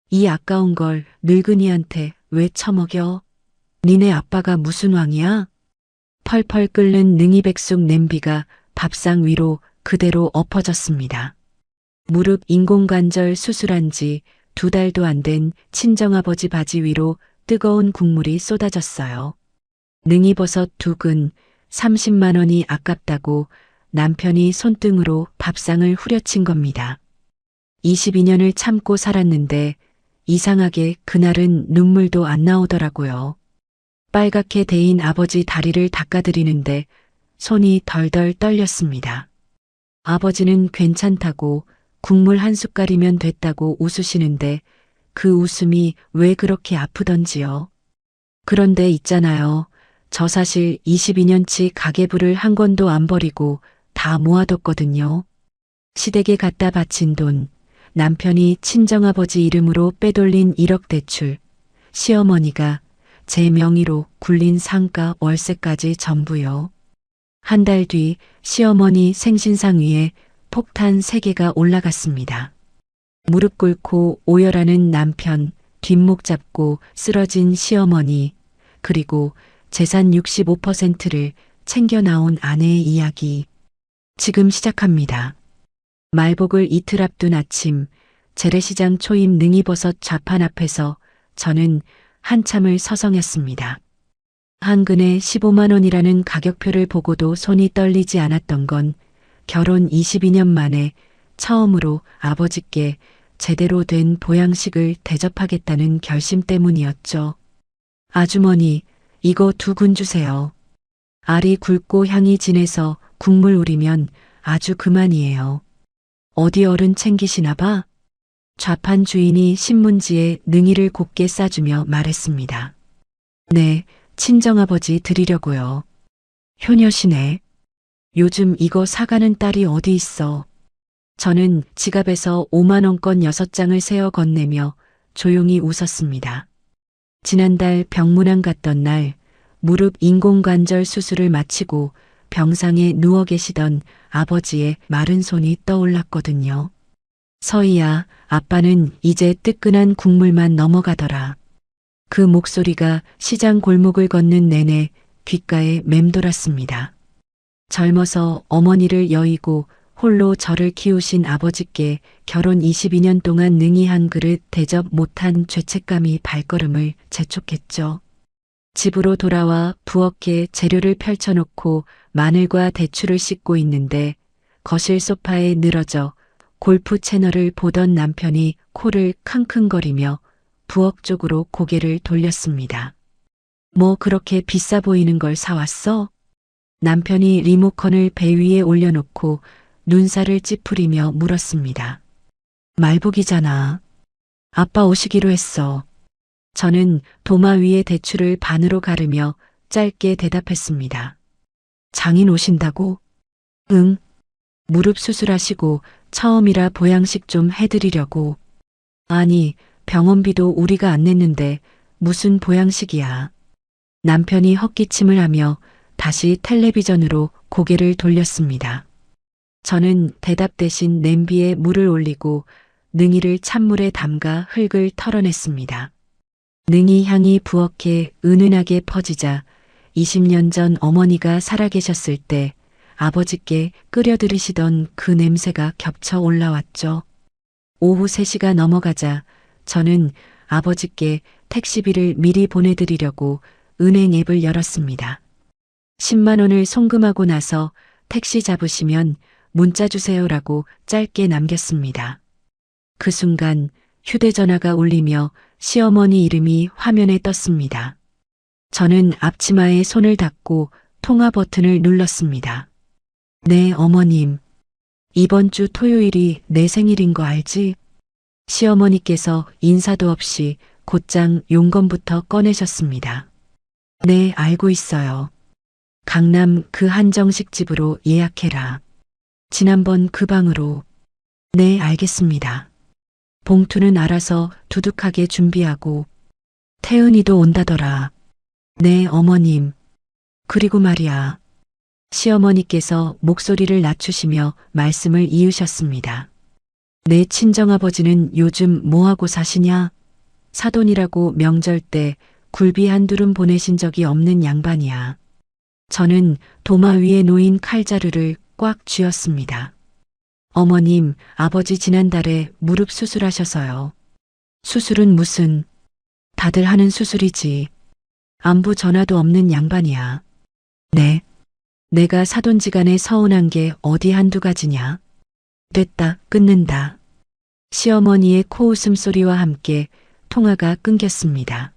이 아까운 걸 늙은이한테 왜 처먹여? 니네 아빠가 무슨 왕이야? 펄펄 끓는 능이백숙 냄비가 밥상 위로 그대로 엎어졌습니다. 무릎 인공관절 수술한 지 2달도 안 된 친정아버지 바지 위로 뜨거운 국물이 쏟아졌어요. 능이버섯 2근 30만 원이 아깝다고 남편이 손등으로 밥상을 후려친 겁니다. 22년을 참고 살았는데 이상하게 그날은 눈물도 안 나오더라고요. 빨갛게 데인 아버지 다리를 닦아드리는데 손이 덜덜 떨렸습니다. 아버지는 괜찮다고 국물 한 숟갈이면 됐다고 웃으시는데 그 웃음이 왜 그렇게 아프던지요. 그런데 있잖아요. 저 사실 22년치 가계부를 한 권도 안 버리고 다 모아뒀거든요. 시댁에 갖다 바친 돈, 남편이 친정아버지 이름으로 빼돌린 1억 대출, 시어머니가 제 명의로 굴린 상가 월세까지 전부요. 한 달 뒤 시어머니 생신상 위에 폭탄 3개가 올라갔습니다. 무릎 꿇고 오열하는 남편, 뒷목 잡고 쓰러진 시어머니, 그리고 재산 65%를 챙겨 나온 아내의 이야기. 지금 시작합니다. 말복을 이틀 앞둔 아침, 재래시장 초입 능이버섯 좌판 앞에서 저는 한참을 서성였습니다. 한 근에 15만 원이라는 가격표를 보고도 손이 떨리지 않았던 건 결혼 22년 만에 처음으로 아버지께 제대로 된 보양식을 대접하겠다는 결심 때문이었죠. 아주머니, 이거 2근 주세요. 알이 굵고 향이 진해서 국물 우리면 아주 그만이에요. 어디 어른 챙기시나 봐? 좌판 주인이 신문지에 능이를 곱게 싸주며 말했습니다. 네, 친정아버지 드리려고요. 효녀시네. 요즘 이거 사가는 딸이 어디 있어. 저는 지갑에서 5만 원권 6장을 세어 건네며 조용히 웃었습니다. 지난달 병문안 갔던 날 무릎 인공관절 수술을 마치고 병상에 누워 계시던 아버지의 마른 손이 떠올랐거든요. 서희야, 아빠는 이제 뜨끈한 국물만 넘어가더라. 그 목소리가 시장 골목을 걷는 내내 귓가에 맴돌았습니다. 젊어서 어머니를 여의고 홀로 저를 키우신 아버지께 결혼 22년 동안 능이 한 그릇 대접 못한 죄책감이 발걸음을 재촉했죠. 집으로 돌아와 부엌에 재료를 펼쳐놓고 마늘과 대추를 씻고 있는데 거실 소파에 늘어져 골프 채널을 보던 남편이 코를 킁킁거리며 부엌 쪽으로 고개를 돌렸습니다. 뭐 그렇게 비싸 보이는 걸 사왔어? 남편이 리모컨을 배 위에 올려놓고 눈살을 찌푸리며 물었습니다. 말복이잖아. 아빠 오시기로 했어. 저는 도마 위에 대추를 반으로 가르며 짧게 대답했습니다. 장인 오신다고? 응. 무릎 수술하시고 처음이라 보양식 좀 해드리려고. 아니, 병원비도 우리가 안 냈는데 무슨 보양식이야. 남편이 헛기침을 하며 다시 텔레비전으로 고개를 돌렸습니다. 저는 대답 대신 냄비에 물을 올리고 능이를 찬물에 담가 흙을 털어냈습니다. 능이 향이 부엌에 은은하게 퍼지자 20년 전 어머니가 살아계셨을 때 아버지께 끓여드리시던 그 냄새가 겹쳐 올라왔죠. 오후 3시가 넘어가자 저는 아버지께 택시비를 미리 보내드리려고 은행 앱을 열었습니다. 10만 원을 송금하고 나서 택시 잡으시면 문자 주세요라고 짧게 남겼습니다. 그 순간 휴대전화가 울리며 시어머니 이름이 화면에 떴습니다. 저는 앞치마에 손을 닫고 통화 버튼을 눌렀습니다. 네, 어머님. 이번 주 토요일이 내 생일인 거 알지? 시어머니께서 인사도 없이 곧장 용건부터 꺼내셨습니다. 네, 알고 있어요. 강남 그 한정식 집으로 예약해라. 지난번 그 방으로. 네, 알겠습니다. 봉투는 알아서 두둑하게 준비하고. 태은이도 온다더라. 네, 어머님. 그리고 말이야. 시어머니께서 목소리를 낮추시며 말씀을 이으셨습니다. 내 친정아버지는 요즘 뭐하고 사시냐? 사돈이라고 명절 때 굴비 한두름 보내신 적이 없는 양반이야. 저는 도마 위에 놓인 칼자루를 꽉 쥐었습니다. 어머님, 아버지 지난달에 무릎 수술하셔서요. 수술은 무슨, 다들 하는 수술이지. 안부 전화도 없는 양반이야. 네. 내가 사돈지간에 서운한 게 어디 한두 가지냐. 됐다, 끊는다. 시어머니의 코웃음 소리와 함께 통화가 끊겼습니다.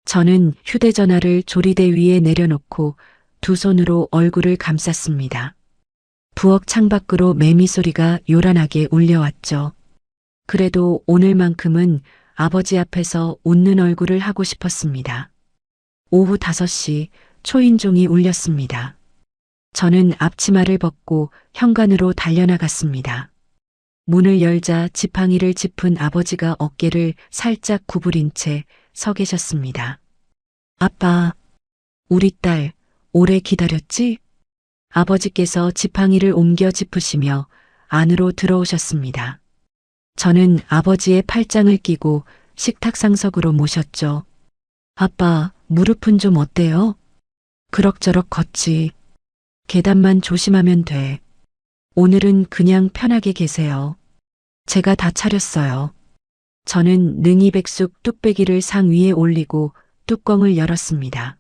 저는 휴대전화를 조리대 위에 내려놓고 두 손으로 얼굴을 감쌌습니다. 부엌 창밖으로 매미 소리가 요란하게 울려왔죠. 그래도 오늘만큼은 아버지 앞에서 웃는 얼굴을 하고 싶었습니다. 오후 5시 초인종이 울렸습니다. 저는 앞치마를 벗고 현관으로 달려나갔습니다. 문을 열자 지팡이를 짚은 아버지가 어깨를 살짝 구부린 채 서 계셨습니다. 아빠, 우리 딸 오래 기다렸지? 아버지께서 지팡이를 옮겨 짚으시며 안으로 들어오셨습니다. 저는 아버지의 팔짱을 끼고 식탁 상석으로 모셨죠. 아빠, 무릎은 좀 어때요? 그럭저럭 걷지. 계단만 조심하면 돼. 오늘은 그냥 편하게 계세요. 제가 다 차렸어요. 저는 능이백숙 뚝배기를 상 위에 올리고 뚜껑을 열었습니다.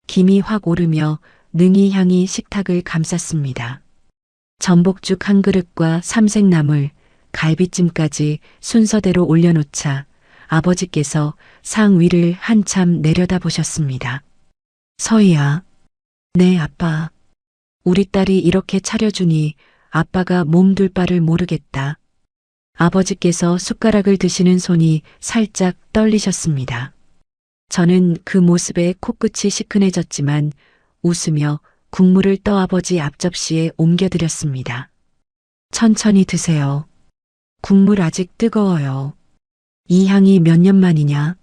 김이 확 오르며 능이 향이 식탁을 감쌌습니다. 전복죽 한 그릇과 삼색나물, 갈비찜까지 순서대로 올려놓자 아버지께서 상 위를 한참 내려다보셨습니다. 서희야. 네, 아빠. 우리 딸이 이렇게 차려주니 아빠가 몸둘 바를 모르겠다. 아버지께서 숟가락을 드시는 손이 살짝 떨리셨습니다. 저는 그 모습에 코끝이 시큰해졌지만 웃으며 국물을 떠아버지 앞접시에 옮겨드렸습니다. 천천히 드세요. 국물 아직 뜨거워요. 이 향이 몇 년 만이냐?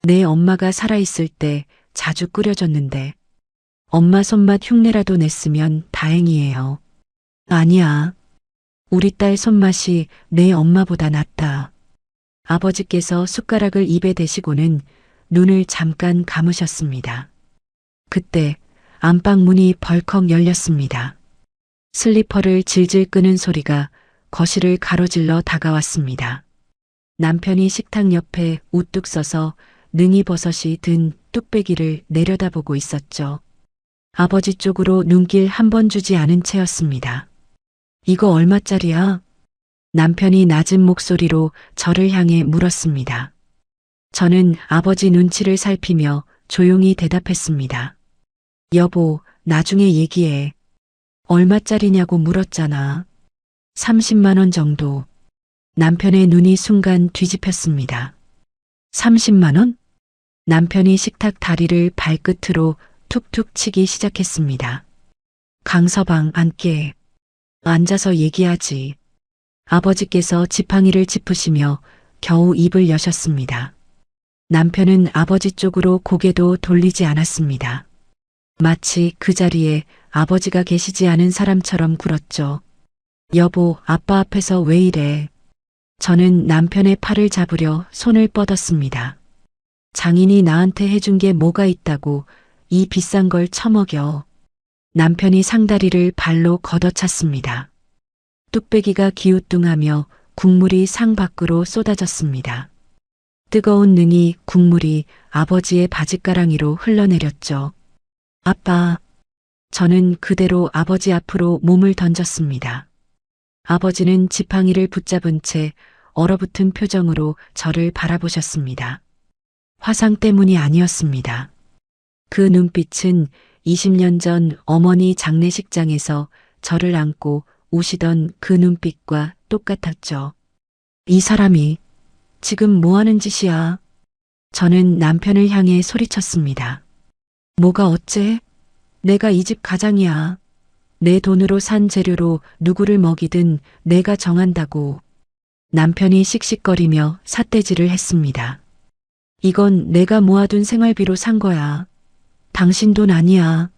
내 엄마가 살아있을 때 자주 끓여줬는데 엄마 손맛 흉내라도 냈으면 다행이에요. 아니야. 우리 딸 손맛이 내 엄마보다 낫다. 아버지께서 숟가락을 입에 대시고는 눈을 잠깐 감으셨습니다. 그때 안방 문이 벌컥 열렸습니다. 슬리퍼를 질질 끄는 소리가 거실을 가로질러 다가왔습니다. 남편이 식탁 옆에 우뚝 서서 능이버섯이 든 뚝배기를 내려다보고 있었죠. 아버지 쪽으로 눈길 한 번 주지 않은 채였습니다. 이거 얼마짜리야? 남편이 낮은 목소리로 저를 향해 물었습니다. 저는 아버지 눈치를 살피며 조용히 대답했습니다. 여보, 나중에 얘기해. 얼마짜리냐고 물었잖아. 30만 원 정도. 남편의 눈이 순간 뒤집혔습니다. 30만 원? 남편이 식탁 다리를 발끝으로 툭툭 치기 시작했습니다. 강서방 앉게. 앉아서 얘기하지. 아버지께서 지팡이를 짚으시며 겨우 입을 여셨습니다. 남편은 아버지 쪽으로 고개도 돌리지 않았습니다. 마치 그 자리에 아버지가 계시지 않은 사람처럼 굴었죠. 여보, 아빠 앞에서 왜 이래? 저는 남편의 팔을 잡으려 손을 뻗었습니다. 장인이 나한테 해준 게 뭐가 있다고 이 비싼 걸 처먹여. 남편이 상다리를 발로 걷어찼습니다. 뚝배기가 기우뚱하며 국물이 상 밖으로 쏟아졌습니다. 뜨거운 능이 국물이 아버지의 바짓가랑이로 흘러내렸죠. 아빠. 저는 그대로 아버지 앞으로 몸을 던졌습니다. 아버지는 지팡이를 붙잡은 채 얼어붙은 표정으로 저를 바라보셨습니다. 화상 때문이 아니었습니다. 그 눈빛은 20년 전 어머니 장례식장에서 저를 안고 우시던 그 눈빛과 똑같았죠. 이 사람이 지금 뭐 하는 짓이야? 저는 남편을 향해 소리쳤습니다. 뭐가 어째? 내가 이 집 가장이야. 내 돈으로 산 재료로 누구를 먹이든 내가 정한다고. 남편이 씩씩거리며 삿대질을 했습니다. 이건 내가 모아둔 생활비로 산 거야. 당신 돈 아니야.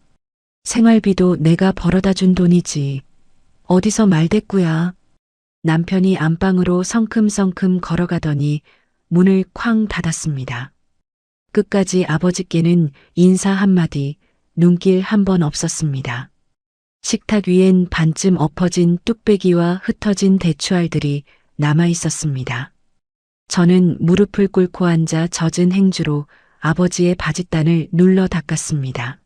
생활비도 내가 벌어다 준 돈이지. 어디서 말대꾸야. 남편이 안방으로 성큼성큼 걸어가더니 문을 쾅 닫았습니다. 끝까지 아버지께는 인사 한마디, 눈길 한 번 없었습니다. 식탁 위엔 반쯤 엎어진 뚝배기와 흩어진 대추알들이 남아 있었습니다. 저는 무릎을 꿇고 앉아 젖은 행주로 아버지의 바짓단을 눌러 닦았습니다.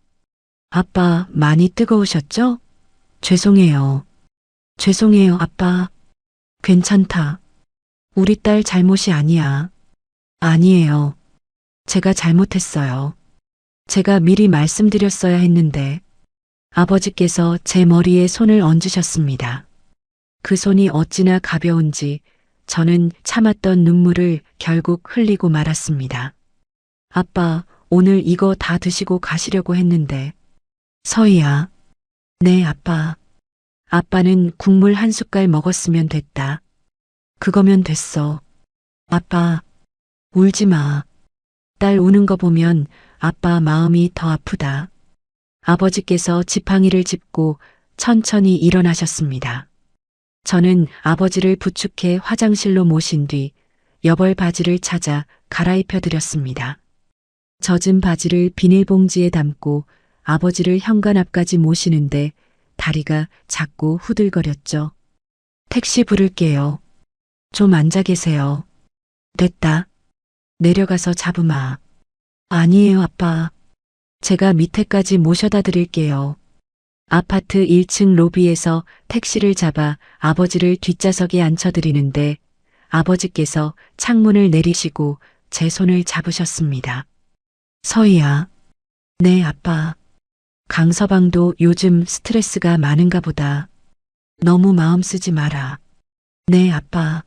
아빠, 많이 뜨거우셨죠? 죄송해요. 죄송해요, 아빠. 괜찮다. 우리 딸 잘못이 아니야. 아니에요. 제가 잘못했어요. 제가 미리 말씀드렸어야 했는데. 아버지께서 제 머리에 손을 얹으셨습니다. 그 손이 어찌나 가벼운지 저는 참았던 눈물을 결국 흘리고 말았습니다. 아빠, 오늘 이거 다 드시고 가시려고 했는데. 서희야. 네, 아빠. 아빠는 국물 한 숟갈 먹었으면 됐다. 그거면 됐어. 아빠, 울지 마. 딸 우는 거 보면 아빠 마음이 더 아프다. 아버지께서 지팡이를 짚고 천천히 일어나셨습니다. 저는 아버지를 부축해 화장실로 모신 뒤 여벌 바지를 찾아 갈아입혀 드렸습니다. 젖은 바지를 비닐봉지에 담고 아버지를 현관 앞까지 모시는데 다리가 자꾸 후들거렸죠. 택시 부를게요. 좀 앉아 계세요. 됐다. 내려가서 잡으마. 아니에요, 아빠. 제가 밑에까지 모셔다 드릴게요. 아파트 1층 로비에서 택시를 잡아 아버지를 뒷좌석에 앉혀드리는데 아버지께서 창문을 내리시고 제 손을 잡으셨습니다. 서희야. 네, 아빠. 강서방도 요즘 스트레스가 많은가 보다. 너무 마음 쓰지 마라. 네, 아빠.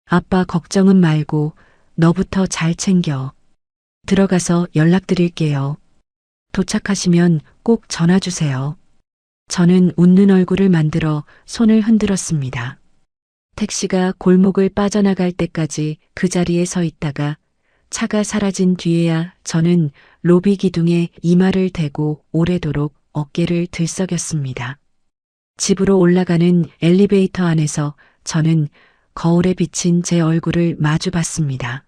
아빠 걱정은 말고 너부터 잘 챙겨. 들어가서 연락드릴게요. 도착하시면 꼭 전화 주세요. 저는 웃는 얼굴을 만들어 손을 흔들었습니다. 택시가 골목을 빠져나갈 때까지 그 자리에 서 있다가 차가 사라진 뒤에야 저는 로비 기둥에 이마를 대고 오래도록 어깨를 들썩였습니다. 집으로 올라가는 엘리베이터 안에서 저는 거울에 비친 제 얼굴을 마주 봤습니다.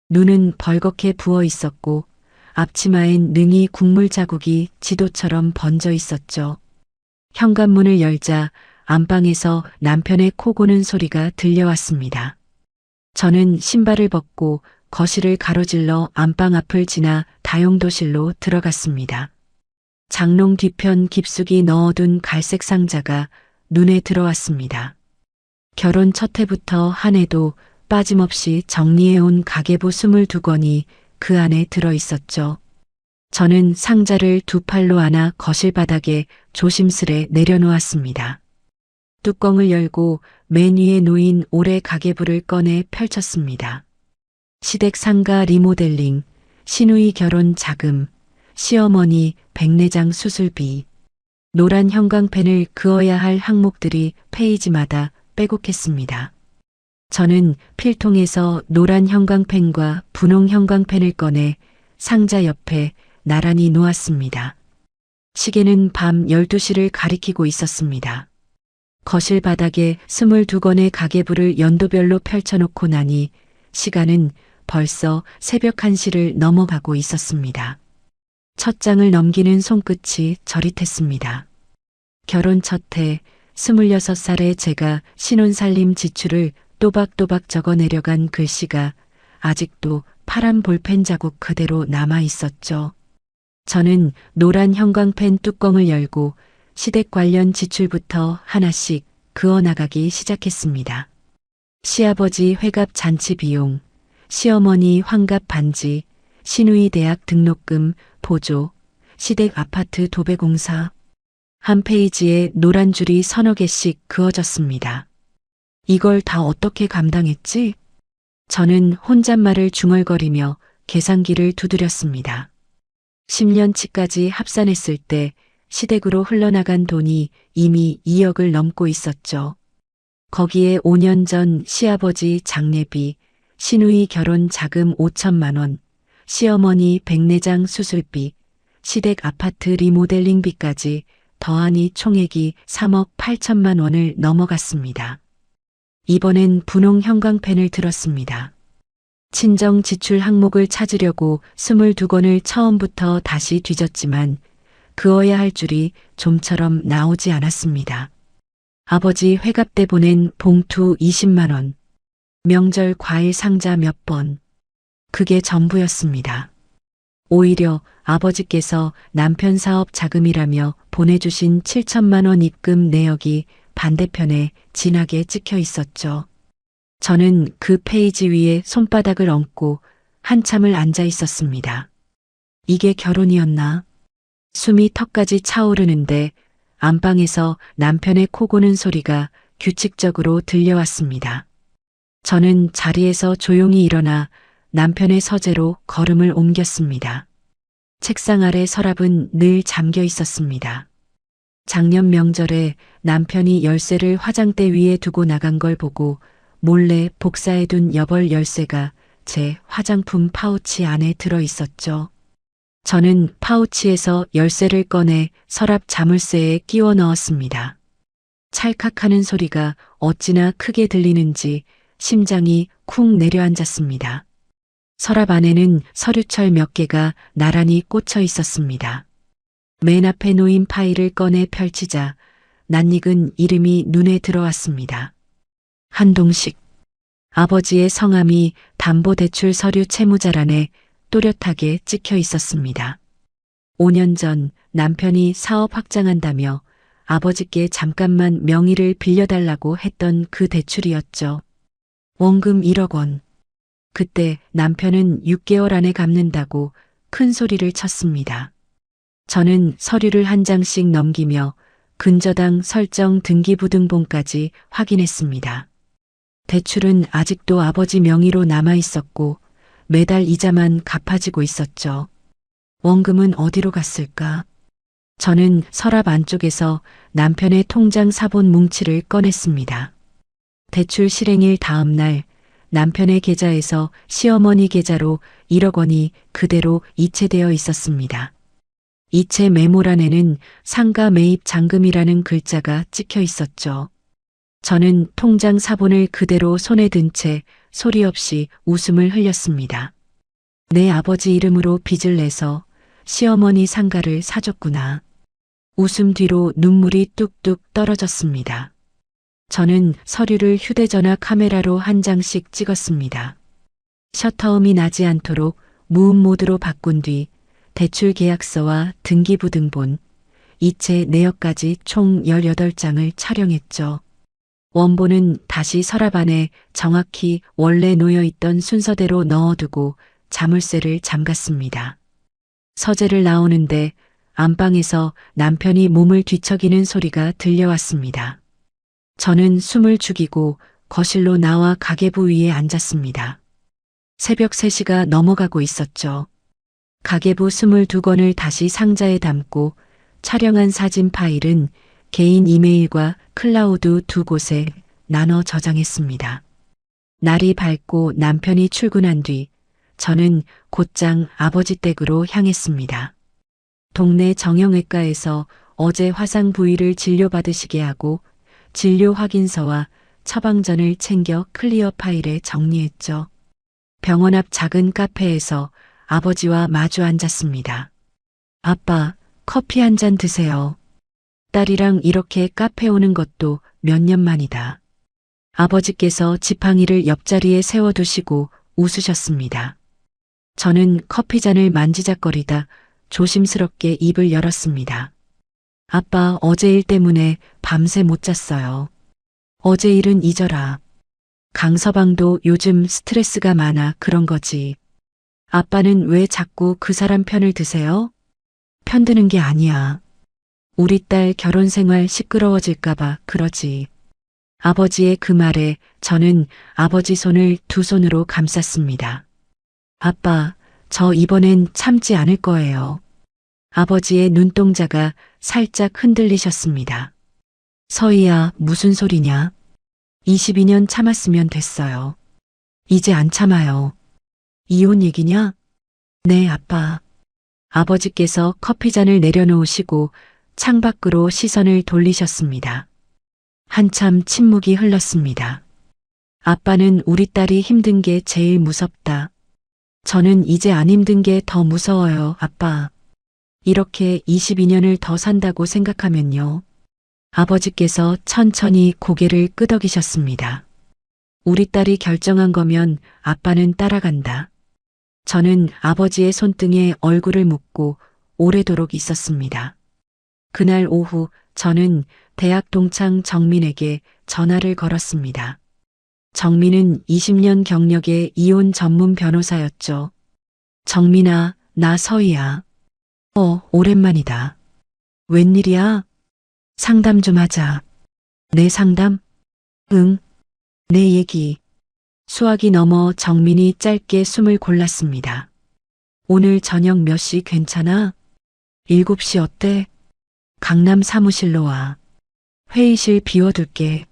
눈은 벌겋게 부어 있었고 앞치마엔 능이 국물 자국이 지도처럼 번져 있었죠. 현관문을 열자 안방에서 남편의 코 고는 소리가 들려왔습니다. 저는 신발을 벗고 거실을 가로질러 안방 앞을 지나 다용도실로 들어갔습니다. 장롱 뒤편 깊숙이 넣어둔 갈색 상자가 눈에 들어왔습니다. 결혼 첫 해부터 한 해도 빠짐없이 정리해온 가계부 22권이 그 안에 들어 있었죠. 저는 상자를 두 팔로 안아 거실 바닥에 조심스레 내려놓았습니다. 뚜껑을 열고 맨 위에 놓인 올해 가계부를 꺼내 펼쳤습니다. 시댁 상가 리모델링, 시누이 결혼 자금, 시어머니 백내장 수술비, 노란 형광펜을 그어야 할 항목들이 페이지마다 빼곡했습니다. 저는 필통에서 노란 형광펜과 분홍 형광펜을 꺼내 상자 옆에 나란히 놓았습니다. 시계는 밤 12시를 가리키고 있었습니다. 거실 바닥에 22권의 가계부를 연도별로 펼쳐놓고 나니 시간은 벌써 새벽 1시를 넘어가고 있었습니다. 첫 장을 넘기는 손끝이 저릿했습니다. 결혼 첫 해 26살의 제가 신혼살림 지출을 또박또박 적어 내려간 글씨가 아직도 파란 볼펜 자국 그대로 남아 있었죠. 저는 노란 형광펜 뚜껑을 열고 시댁 관련 지출부터 하나씩 그어나가기 시작했습니다. 시아버지 회갑 잔치 비용, 시어머니 환갑 반지, 시누이 대학 등록금, 보조, 시댁 아파트 도배공사. 한 페이지에 노란 줄이 서너 개씩 그어졌습니다. 이걸 다 어떻게 감당했지? 저는 혼잣말을 중얼거리며 계산기를 두드렸습니다. 10년치까지 합산했을 때 시댁으로 흘러나간 돈이 이미 2억을 넘고 있었죠. 거기에 5년 전 시아버지 장례비, 시누이 결혼 자금 5천만 원, 시어머니 백내장 수술비, 시댁 아파트 리모델링비까지 더하니 총액이 3억 8천만 원을 넘어갔습니다. 이번엔 분홍 형광펜을 들었습니다. 친정 지출 항목을 찾으려고 22권을 처음부터 다시 뒤졌지만 그어야 할 줄이 좀처럼 나오지 않았습니다. 아버지 회갑 때 보낸 봉투 20만 원, 명절 과일 상자 몇 번, 그게 전부였습니다. 오히려 아버지께서 남편 사업 자금이라며 보내주신 7천만 원 입금 내역이 반대편에 진하게 찍혀 있었죠. 저는 그 페이지 위에 손바닥을 얹고 한참을 앉아 있었습니다. 이게 결혼이었나? 숨이 턱까지 차오르는데 안방에서 남편의 코 고는 소리가 규칙적으로 들려왔습니다. 저는 자리에서 조용히 일어나 남편의 서재로 걸음을 옮겼습니다. 책상 아래 서랍은 늘 잠겨 있었습니다. 작년 명절에 남편이 열쇠를 화장대 위에 두고 나간 걸 보고 몰래 복사해둔 여벌 열쇠가 제 화장품 파우치 안에 들어 있었죠. 저는 파우치에서 열쇠를 꺼내 서랍 자물쇠에 끼워 넣었습니다. 찰칵하는 소리가 어찌나 크게 들리는지 심장이 쿵 내려앉았습니다. 서랍 안에는 서류철 몇 개가 나란히 꽂혀 있었습니다. 맨 앞에 놓인 파일을 꺼내 펼치자 낯익은 이름이 눈에 들어왔습니다. 한동식. 아버지의 성함이 담보대출 서류 채무자란에 또렷하게 찍혀 있었습니다. 5년 전 남편이 사업 확장한다며 아버지께 잠깐만 명의를 빌려달라고 했던 그 대출이었죠. 원금 1억 원. 그때 남편은 6개월 안에 갚는다고 큰 소리를 쳤습니다. 저는 서류를 한 장씩 넘기며 근저당 설정 등기부등본까지 확인했습니다. 대출은 아직도 아버지 명의로 남아 있었고 매달 이자만 갚아지고 있었죠. 원금은 어디로 갔을까? 저는 서랍 안쪽에서 남편의 통장 사본 뭉치를 꺼냈습니다. 대출 실행일 다음 날 남편의 계좌에서 시어머니 계좌로 1억 원이 그대로 이체되어 있었습니다. 이체 메모란에는 상가 매입 잔금이라는 글자가 찍혀 있었죠. 저는 통장 사본을 그대로 손에 든 채 소리 없이 웃음을 흘렸습니다. 내 아버지 이름으로 빚을 내서 시어머니 상가를 사줬구나. 웃음 뒤로 눈물이 뚝뚝 떨어졌습니다. 저는 서류를 휴대전화 카메라로 한 장씩 찍었습니다. 셔터음이 나지 않도록 무음 모드로 바꾼 뒤 대출 계약서와 등기부등본, 이체 내역까지 총 18장을 촬영했죠. 원본은 다시 서랍 안에 정확히 원래 놓여있던 순서대로 넣어두고 자물쇠를 잠갔습니다. 서재를 나오는데 안방에서 남편이 몸을 뒤척이는 소리가 들려왔습니다. 저는 숨을 죽이고 거실로 나와 가계부 위에 앉았습니다. 새벽 3시가 넘어가고 있었죠. 가계부 22권을 다시 상자에 담고 촬영한 사진 파일은 개인 이메일과 클라우드 2곳에 나눠 저장했습니다. 날이 밝고 남편이 출근한 뒤 저는 곧장 아버지 댁으로 향했습니다. 동네 정형외과에서 어제 화상 부위를 진료받으시게 하고 진료 확인서와 처방전을 챙겨 클리어 파일에 정리했죠. 병원 앞 작은 카페에서 아버지와 마주 앉았습니다. 아빠, 커피 한 잔 드세요. 딸이랑 이렇게 카페 오는 것도 몇 년 만이다. 아버지께서 지팡이를 옆자리에 세워두시고 웃으셨습니다. 저는 커피잔을 만지작거리다 조심스럽게 입을 열었습니다. 아빠, 어제 일 때문에 밤새 못 잤어요. 어제 일은 잊어라. 강서방도 요즘 스트레스가 많아 그런 거지. 아빠는 왜 자꾸 그 사람 편을 드세요? 편드는 게 아니야. 우리 딸 결혼 생활 시끄러워질까봐 그러지. 아버지의 그 말에 저는 아버지 손을 두 손으로 감쌌습니다. 아빠, 저 이번엔 참지 않을 거예요. 아버지의 눈동자가 살짝 흔들리셨습니다. 서희야, 무슨 소리냐? 22년 참았으면 됐어요. 이제 안 참아요. 이혼 얘기냐? 네, 아빠. 아버지께서 커피잔을 내려놓으시고 창밖으로 시선을 돌리셨습니다. 한참 침묵이 흘렀습니다. 아빠는 우리 딸이 힘든 게 제일 무섭다. 저는 이제 안 힘든 게 더 무서워요, 아빠. 이렇게 22년을 더 산다고 생각하면요. 아버지께서 천천히 고개를 끄덕이셨습니다. 우리 딸이 결정한 거면 아빠는 따라간다. 저는 아버지의 손등에 얼굴을 묻고 오래도록 있었습니다. 그날 오후 저는 대학 동창 정민에게 전화를 걸었습니다. 정민은 20년 경력의 이혼 전문 변호사였죠. 정민아, 나 서희야. 오랜만이다. 웬일이야? 상담 좀 하자. 내 상담? 응, 내 얘기. 수학이 넘어 정민이 짧게 숨을 골랐습니다. 오늘 저녁 몇 시 괜찮아? 7시 어때? 강남 사무실로 와. 회의실 비워둘게.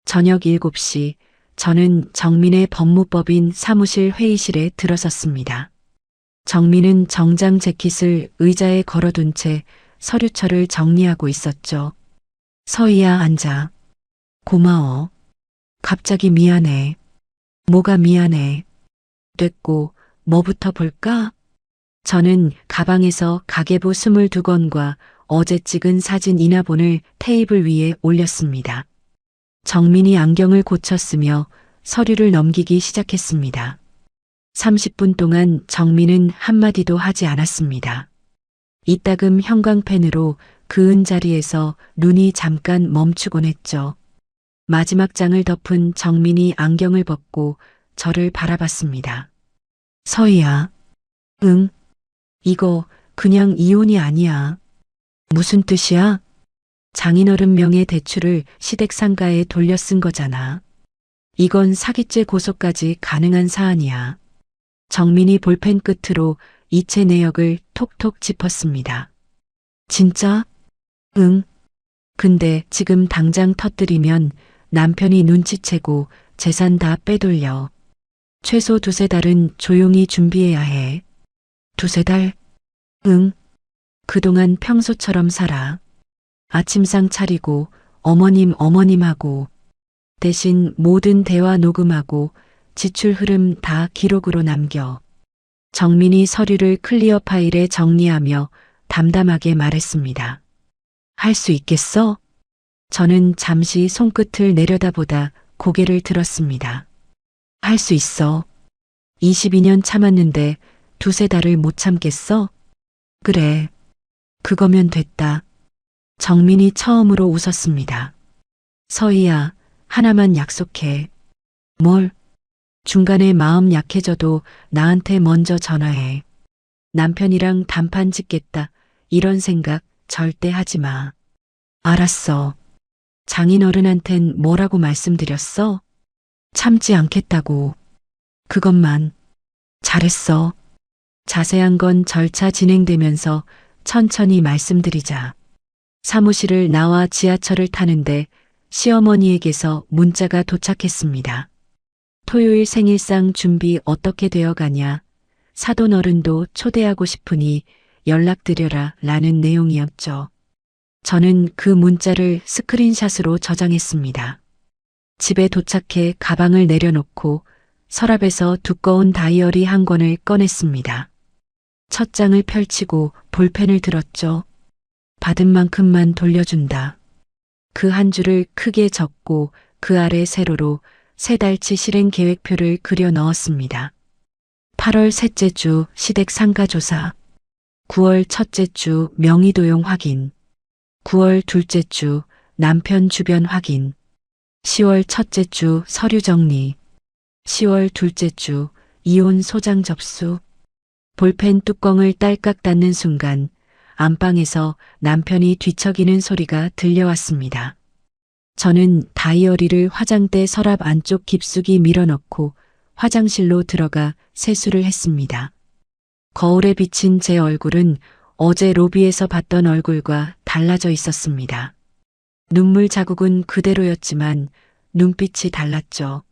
저녁 7시 저는 정민의 법무법인 사무실 회의실에 들어섰습니다. 정민은 정장 재킷을 의자에 걸어둔 채 서류철을 정리하고 있었죠. 서희야, 앉아. 고마워. 갑자기 미안해. 뭐가 미안해? 됐고, 뭐부터 볼까? 저는 가방에서 가계부 22권과 어제 찍은 사진 인화본을 테이블 위에 올렸습니다. 정민이 안경을 고쳤으며 서류를 넘기기 시작했습니다. 30분 동안 정민은 한마디도 하지 않았습니다. 이따금 형광펜으로 그은 자리에서 눈이 잠깐 멈추곤 했죠. 마지막 장을 덮은 정민이 안경을 벗고 저를 바라봤습니다. 서희야. 응. 이거 그냥 이혼이 아니야. 무슨 뜻이야? 장인어른 명의 대출을 시댁상가에 돌려 쓴 거잖아. 이건 사기죄 고소까지 가능한 사안이야. 정민이 볼펜 끝으로 이체 내역을 톡톡 짚었습니다. 진짜? 응. 근데 지금 당장 터뜨리면 남편이 눈치채고 재산 다 빼돌려. 최소 2-3달은 조용히 준비해야 해. 2-3달? 응. 그동안 평소처럼 살아. 아침상 차리고 어머님 하고 대신 모든 대화 녹음하고 지출 흐름 다 기록으로 남겨. 정민이 서류를 클리어 파일에 정리하며 담담하게 말했습니다. 할 수 있겠어? 저는 잠시 손끝을 내려다보다 고개를 들었습니다. 할 수 있어. 22년 참았는데 2-3달을 못 참겠어? 그래. 그거면 됐다. 정민이 처음으로 웃었습니다. 서희야, 하나만 약속해. 뭘? 중간에 마음 약해져도 나한테 먼저 전화해. 남편이랑 단판 짓겠다. 이런 생각 절대 하지 마. 알았어. 장인어른한텐 뭐라고 말씀드렸어? 참지 않겠다고. 그것만. 잘했어. 자세한 건 절차 진행되면서 천천히 말씀드리자. 사무실을 나와 지하철을 타는데 시어머니에게서 문자가 도착했습니다. 토요일 생일상 준비 어떻게 되어가냐. 사돈 어른도 초대하고 싶으니 연락드려라 라는 내용이었죠. 저는 그 문자를 스크린샷으로 저장했습니다. 집에 도착해 가방을 내려놓고 서랍에서 두꺼운 다이어리 한 권을 꺼냈습니다. 첫 장을 펼치고 볼펜을 들었죠. 받은 만큼만 돌려준다. 그 한 줄을 크게 적고 그 아래 세로로 3달치 실행 계획표를 그려 넣었습니다. 8월 셋째 주 시댁 상가 조사, 9월 첫째 주 명의 도용 확인, 9월 둘째 주 남편 주변 확인, 10월 첫째 주 서류 정리, 10월 둘째 주 이혼 소장 접수. 볼펜 뚜껑을 딸깍 닫는 순간 안방에서 남편이 뒤척이는 소리가 들려왔습니다. 저는 다이어리를 화장대 서랍 안쪽 깊숙이 밀어넣고 화장실로 들어가 세수를 했습니다. 거울에 비친 제 얼굴은 어제 로비에서 봤던 얼굴과 달라져 있었습니다. 눈물 자국은 그대로였지만 눈빛이 달랐죠.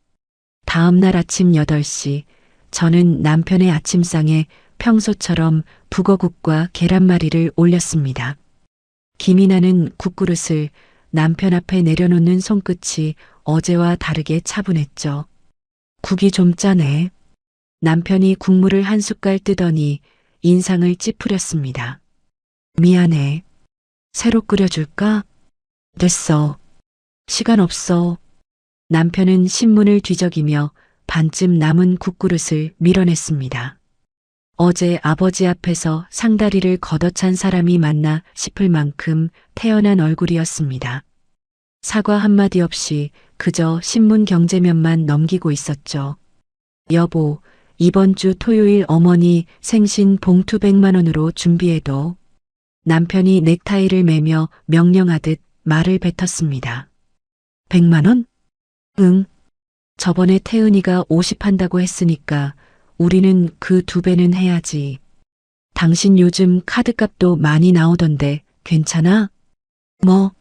다음 날 아침 8시 저는 남편의 아침상에 평소처럼 북어국과 계란말이를 올렸습니다. 김이 나는 국그릇을 남편 앞에 내려놓는 손끝이 어제와 다르게 차분했죠. 국이 좀 짜네. 남편이 국물을 한 숟갈 뜨더니 인상을 찌푸렸습니다. 미안해. 새로 끓여줄까? 됐어. 시간 없어. 남편은 신문을 뒤적이며 반쯤 남은 국그릇을 밀어냈습니다. 어제 아버지 앞에서 상다리를 걷어찬 사람이 맞나 싶을 만큼 태연한 얼굴이었습니다. 사과 한마디 없이 그저 신문 경제면만 넘기고 있었죠. 여보, 이번 주 토요일 어머니 생신 봉투 100만 원으로 준비해도. 남편이 넥타이를 매며 명령하듯 말을 뱉었습니다. 100만 원? 응. 저번에 태은이가 50 한다고 했으니까 우리는 그 2배는 해야지. 당신 요즘 카드값도 많이 나오던데 괜찮아? 뭐,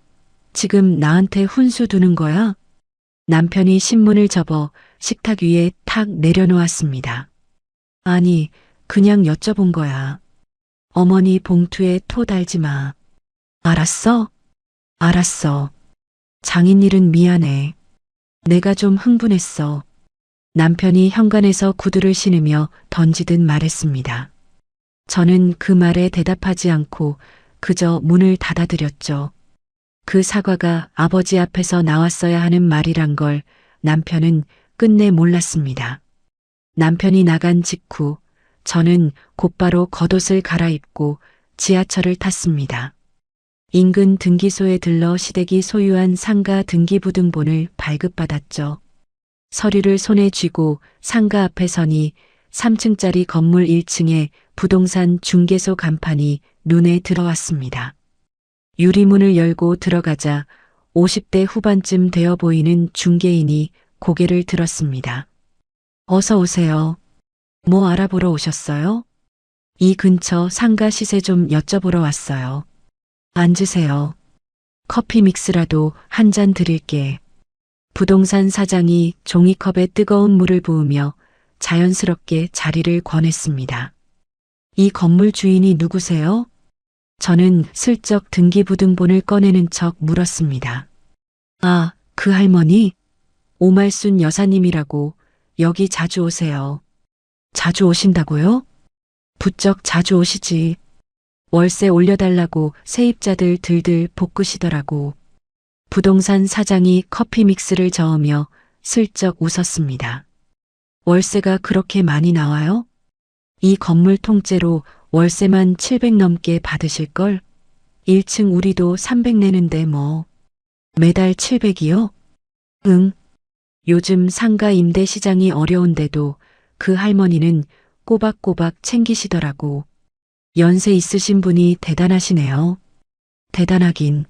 지금 나한테 훈수 두는 거야? 남편이 신문을 접어 식탁 위에 탁 내려놓았습니다. 아니, 그냥 여쭤본 거야. 어머니 봉투에 토 달지 마. 알았어? 알았어. 장인일은 미안해. 내가 좀 흥분했어. 남편이 현관에서 구두를 신으며 던지듯 말했습니다. 저는 그 말에 대답하지 않고 그저 문을 닫아드렸죠. 그 사과가 아버지 앞에서 나왔어야 하는 말이란 걸 남편은 끝내 몰랐습니다. 남편이 나간 직후 저는 곧바로 겉옷을 갈아입고 지하철을 탔습니다. 인근 등기소에 들러 시댁이 소유한 상가 등기부등본을 발급받았죠. 서류를 손에 쥐고 상가 앞에 서니 3층짜리 건물 1층에 부동산 중개소 간판이 눈에 들어왔습니다. 유리문을 열고 들어가자 50대 후반쯤 되어 보이는 중개인이 고개를 들었습니다. 어서 오세요. 뭐 알아보러 오셨어요? 이 근처 상가 시세 좀 여쭤보러 왔어요. 앉으세요. 커피 믹스라도 한 잔 드릴게. 부동산 사장이 종이컵에 뜨거운 물을 부으며 자연스럽게 자리를 권했습니다. 이 건물 주인이 누구세요? 저는 슬쩍 등기부등본을 꺼내는 척 물었습니다. 아, 그 할머니? 오말순 여사님이라고. 여기 자주 오세요. 자주 오신다고요? 부쩍 자주 오시지. 월세 올려달라고 세입자들 들들 볶으시더라고. 부동산 사장이 커피 믹스를 저으며 슬쩍 웃었습니다. 월세가 그렇게 많이 나와요? 이 건물 통째로 월세만 700 넘게 받으실걸? 1층 우리도 300 내는데 뭐. 매달 700이요? 응. 요즘 상가 임대 시장이 어려운데도 그 할머니는 꼬박꼬박 챙기시더라고. 연세 있으신 분이 대단하시네요. 대단하긴.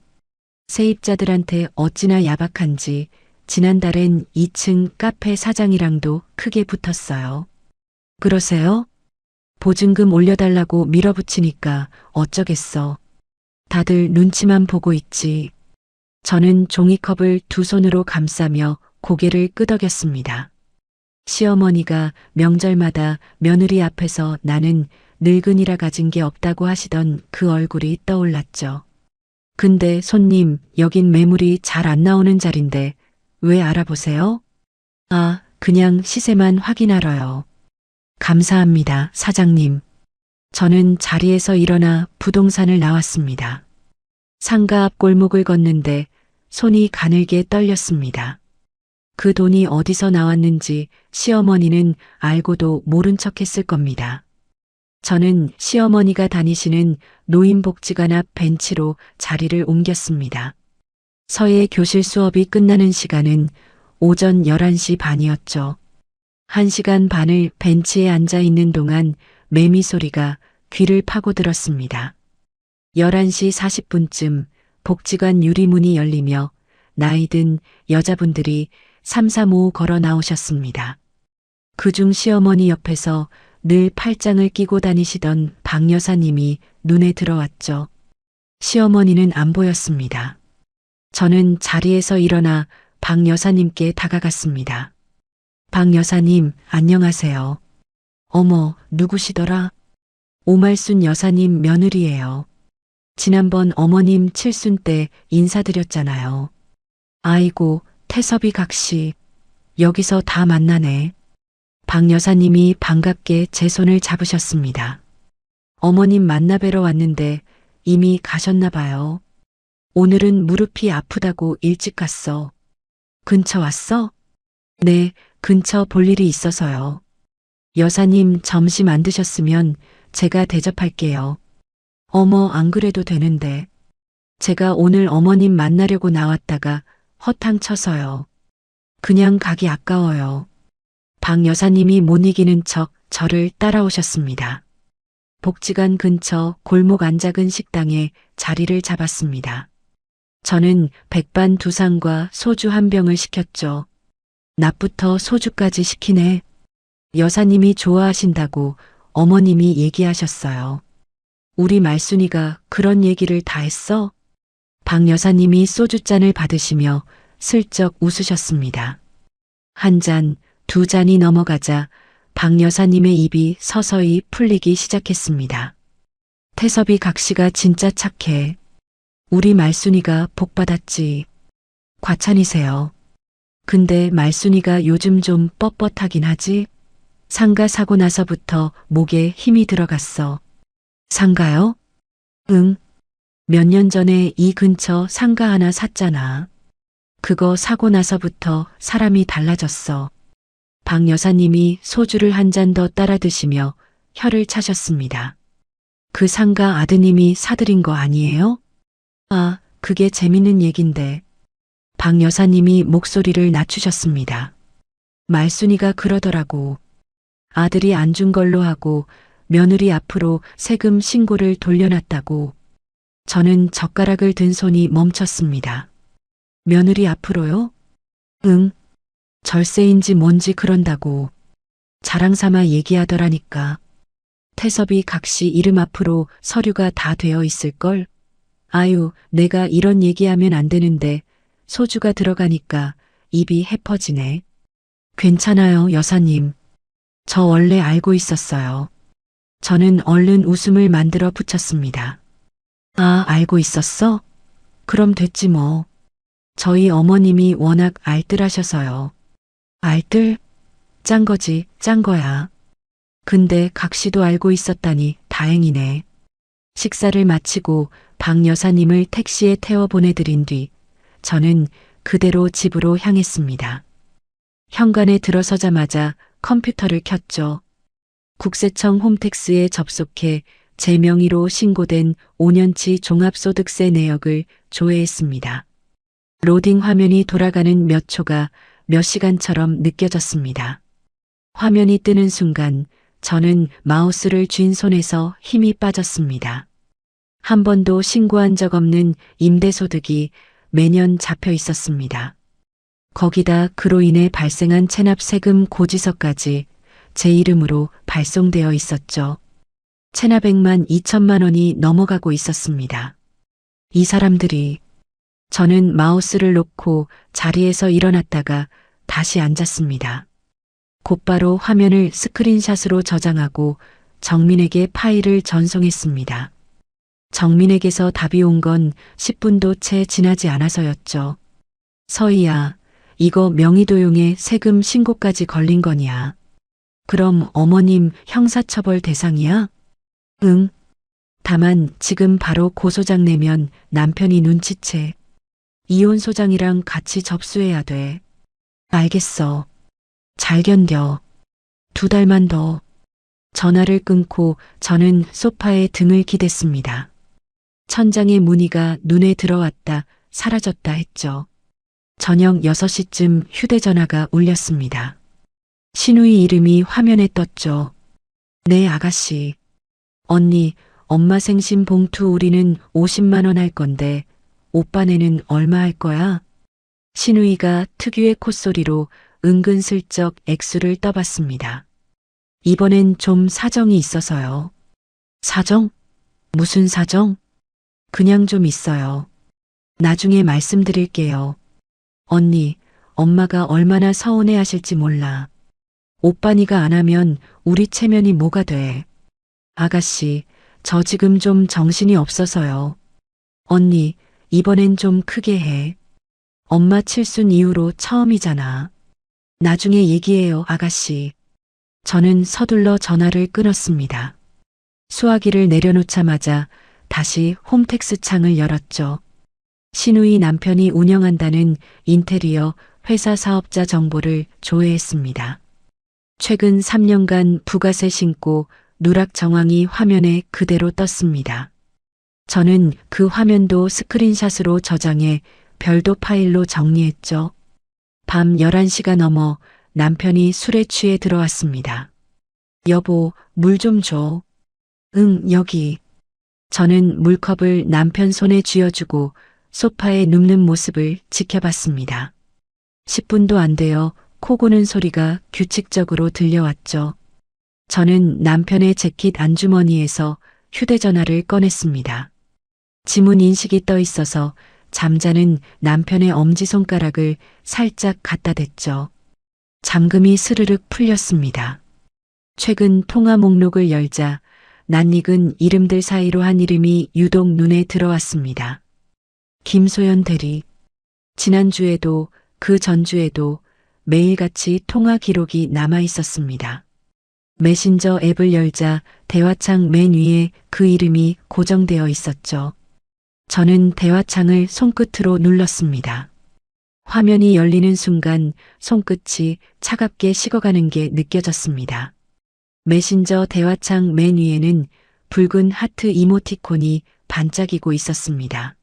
세입자들한테 어찌나 야박한지 지난달엔 2층 카페 사장이랑도 크게 붙었어요. 그러세요? 보증금 올려달라고 밀어붙이니까 어쩌겠어. 다들 눈치만 보고 있지. 저는 종이컵을 두 손으로 감싸며 고개를 끄덕였습니다. 시어머니가 명절마다 며느리 앞에서 나는 늙은이라 가진 게 없다고 하시던 그 얼굴이 떠올랐죠. 근데 손님, 여긴 매물이 잘 안 나오는 자리인데 왜 알아보세요? 아, 그냥 시세만 확인하러요. 감사합니다, 사장님. 저는 자리에서 일어나 부동산을 나왔습니다. 상가 앞 골목을 걷는데 손이 가늘게 떨렸습니다. 그 돈이 어디서 나왔는지 시어머니는 알고도 모른 척 했을 겁니다. 저는 시어머니가 다니시는 노인복지관 앞 벤치로 자리를 옮겼습니다. 서예 교실 수업이 끝나는 시간은 오전 11시 반이었죠. 1시간 반을 벤치에 앉아 있는 동안 매미 소리가 귀를 파고들었습니다. 11시 40분쯤 복지관 유리문이 열리며 나이든 여자분들이 삼삼오오 걸어 나오셨습니다. 그중 시어머니 옆에서 늘 팔짱을 끼고 다니시던 박 여사님이 눈에 들어왔죠. 시어머니는 안 보였습니다. 저는 자리에서 일어나 박 여사님께 다가갔습니다. 박 여사님, 안녕하세요. 어머, 누구시더라? 오말순 여사님 며느리예요. 지난번 어머님 칠순 때 인사드렸잖아요. 아이고, 태섭이 각시. 여기서 다 만나네. 박 여사님이 반갑게 제 손을 잡으셨습니다. 어머님 만나 뵈러 왔는데 이미 가셨나 봐요. 오늘은 무릎이 아프다고 일찍 갔어. 근처 왔어? 네, 근처 볼 일이 있어서요. 여사님 점심 안 드셨으면 제가 대접할게요. 어머, 안 그래도 되는데. 제가 오늘 어머님 만나려고 나왔다가 허탕 쳐서요. 그냥 가기 아까워요. 박 여사님이 못 이기는 척 저를 따라오셨습니다. 복지관 근처 골목 안작은 식당에 자리를 잡았습니다. 저는 백반 두 상과 소주 한 병을 시켰죠. 낮부터 소주까지 시키네. 여사님이 좋아하신다고 어머님이 얘기하셨어요. 우리 말순이가 그런 얘기를 다 했어? 박 여사님이 소주잔을 받으시며 슬쩍 웃으셨습니다. 한 잔, 두 잔이 넘어가자 박 여사님의 입이 서서히 풀리기 시작했습니다. 태섭이 각시가 진짜 착해. 우리 말순이가 복 받았지. 과찬이세요. 근데 말순이가 요즘 좀 뻣뻣하긴 하지? 상가 사고 나서부터 목에 힘이 들어갔어. 상가요? 응. 몇 년 전에 이 근처 상가 하나 샀잖아. 그거 사고 나서부터 사람이 달라졌어. 박 여사님이 소주를 한 잔 더 따라 드시며 혀를 차셨습니다. 그 상가 아드님이 사들인 거 아니에요? 아, 그게 재밌는 얘긴데. 박 여사님이 목소리를 낮추셨습니다. 말순이가 그러더라고. 아들이 안 준 걸로 하고 며느리 앞으로 세금 신고를 돌려놨다고. 저는 젓가락을 든 손이 멈췄습니다. 며느리 앞으로요? 응. 절세인지 뭔지 그런다고. 자랑 삼아 얘기하더라니까. 태섭이 각시 이름 앞으로 서류가 다 되어 있을걸? 아유, 내가 이런 얘기하면 안 되는데 소주가 들어가니까 입이 해퍼지네. 괜찮아요, 여사님. 저 원래 알고 있었어요. 저는 얼른 웃음을 만들어 붙였습니다. 아, 알고 있었어? 그럼 됐지 뭐. 저희 어머님이 워낙 알뜰하셔서요. 알뜰? 짠 거지, 짠 거야. 근데 각시도 알고 있었다니 다행이네. 식사를 마치고 박 여사님을 택시에 태워 보내드린 뒤 저는 그대로 집으로 향했습니다. 현관에 들어서자마자 컴퓨터를 켰죠. 국세청 홈택스에 접속해 제 명의로 신고된 5년치 종합소득세 내역을 조회했습니다. 로딩 화면이 돌아가는 몇 초가 몇 시간처럼 느껴졌습니다. 화면이 뜨는 순간 저는 마우스를 쥔 손에서 힘이 빠졌습니다. 한 번도 신고한 적 없는 임대소득이 매년 잡혀 있었습니다. 거기다 그로 인해 발생한 체납세금 고지서까지 제 이름으로 발송되어 있었죠. 체납액만 2천만 원이 넘어가고 있었습니다. 이 사람들이. 저는 마우스를 놓고 자리에서 일어났다가 다시 앉았습니다. 곧바로 화면을 스크린샷으로 저장하고 정민에게 파일을 전송했습니다. 정민에게서 답이 온 건 10분도 채 지나지 않아서였죠. 서희야, 이거 명의도용에 세금 신고까지 걸린 거냐? 그럼 어머님 형사처벌 대상이야? 응. 다만 지금 바로 고소장 내면 남편이 눈치채. 이혼소장이랑 같이 접수해야 돼. 알겠어. 잘 견뎌. 2달만 더. 전화를 끊고 저는 소파에 등을 기댔습니다. 천장의 무늬가 눈에 들어왔다 사라졌다 했죠. 저녁 6시쯤 휴대전화가 울렸습니다. 신우이 이름이 화면에 떴죠. 네, 아가씨. 언니, 엄마 생신 봉투 우리는 50만 원 할 건데 오빠네는 얼마 할 거야? 신우이가 특유의 콧소리로 은근슬쩍 액수를 떠봤습니다. 이번엔 좀 사정이 있어서요. 사정? 무슨 사정? 그냥 좀 있어요. 나중에 말씀드릴게요. 언니, 엄마가 얼마나 서운해 하실지 몰라. 오빠 니가 안 하면 우리 체면이 뭐가 돼. 아가씨, 저 지금 좀 정신이 없어서요. 언니, 이번엔 좀 크게 해. 엄마 칠순 이후로 처음이잖아. 나중에 얘기해요, 아가씨. 저는 서둘러 전화를 끊었습니다. 수화기를 내려놓자마자 다시 홈택스 창을 열었죠. 신우이 남편이 운영한다는 인테리어 회사 사업자 정보를 조회했습니다. 최근 3년간 부가세 신고 누락 정황이 화면에 그대로 떴습니다. 저는 그 화면도 스크린샷으로 저장해 별도 파일로 정리했죠. 밤 11시가 넘어 남편이 술에 취해 들어왔습니다. 여보, 물 좀 줘. 응, 여기. 저는 물컵을 남편 손에 쥐어주고 소파에 눕는 모습을 지켜봤습니다. 10분도 안 되어 코 고는 소리가 규칙적으로 들려왔죠. 저는 남편의 재킷 안주머니에서 휴대전화를 꺼냈습니다. 지문 인식이 떠 있어서 잠자는 남편의 엄지손가락을 살짝 갖다 댔죠. 잠금이 스르륵 풀렸습니다. 최근 통화 목록을 열자 낯익은 이름들 사이로 한 이름이 유독 눈에 들어왔습니다. 김소연 대리. 지난주에도 그 전주에도 매일같이 통화 기록이 남아 있었습니다. 메신저 앱을 열자 대화창 맨 위에 그 이름이 고정되어 있었죠. 저는 대화창을 손끝으로 눌렀습니다. 화면이 열리는 순간 손끝이 차갑게 식어가는 게 느껴졌습니다. 메신저 대화창 맨 위에는 붉은 하트 이모티콘이 반짝이고 있었습니다.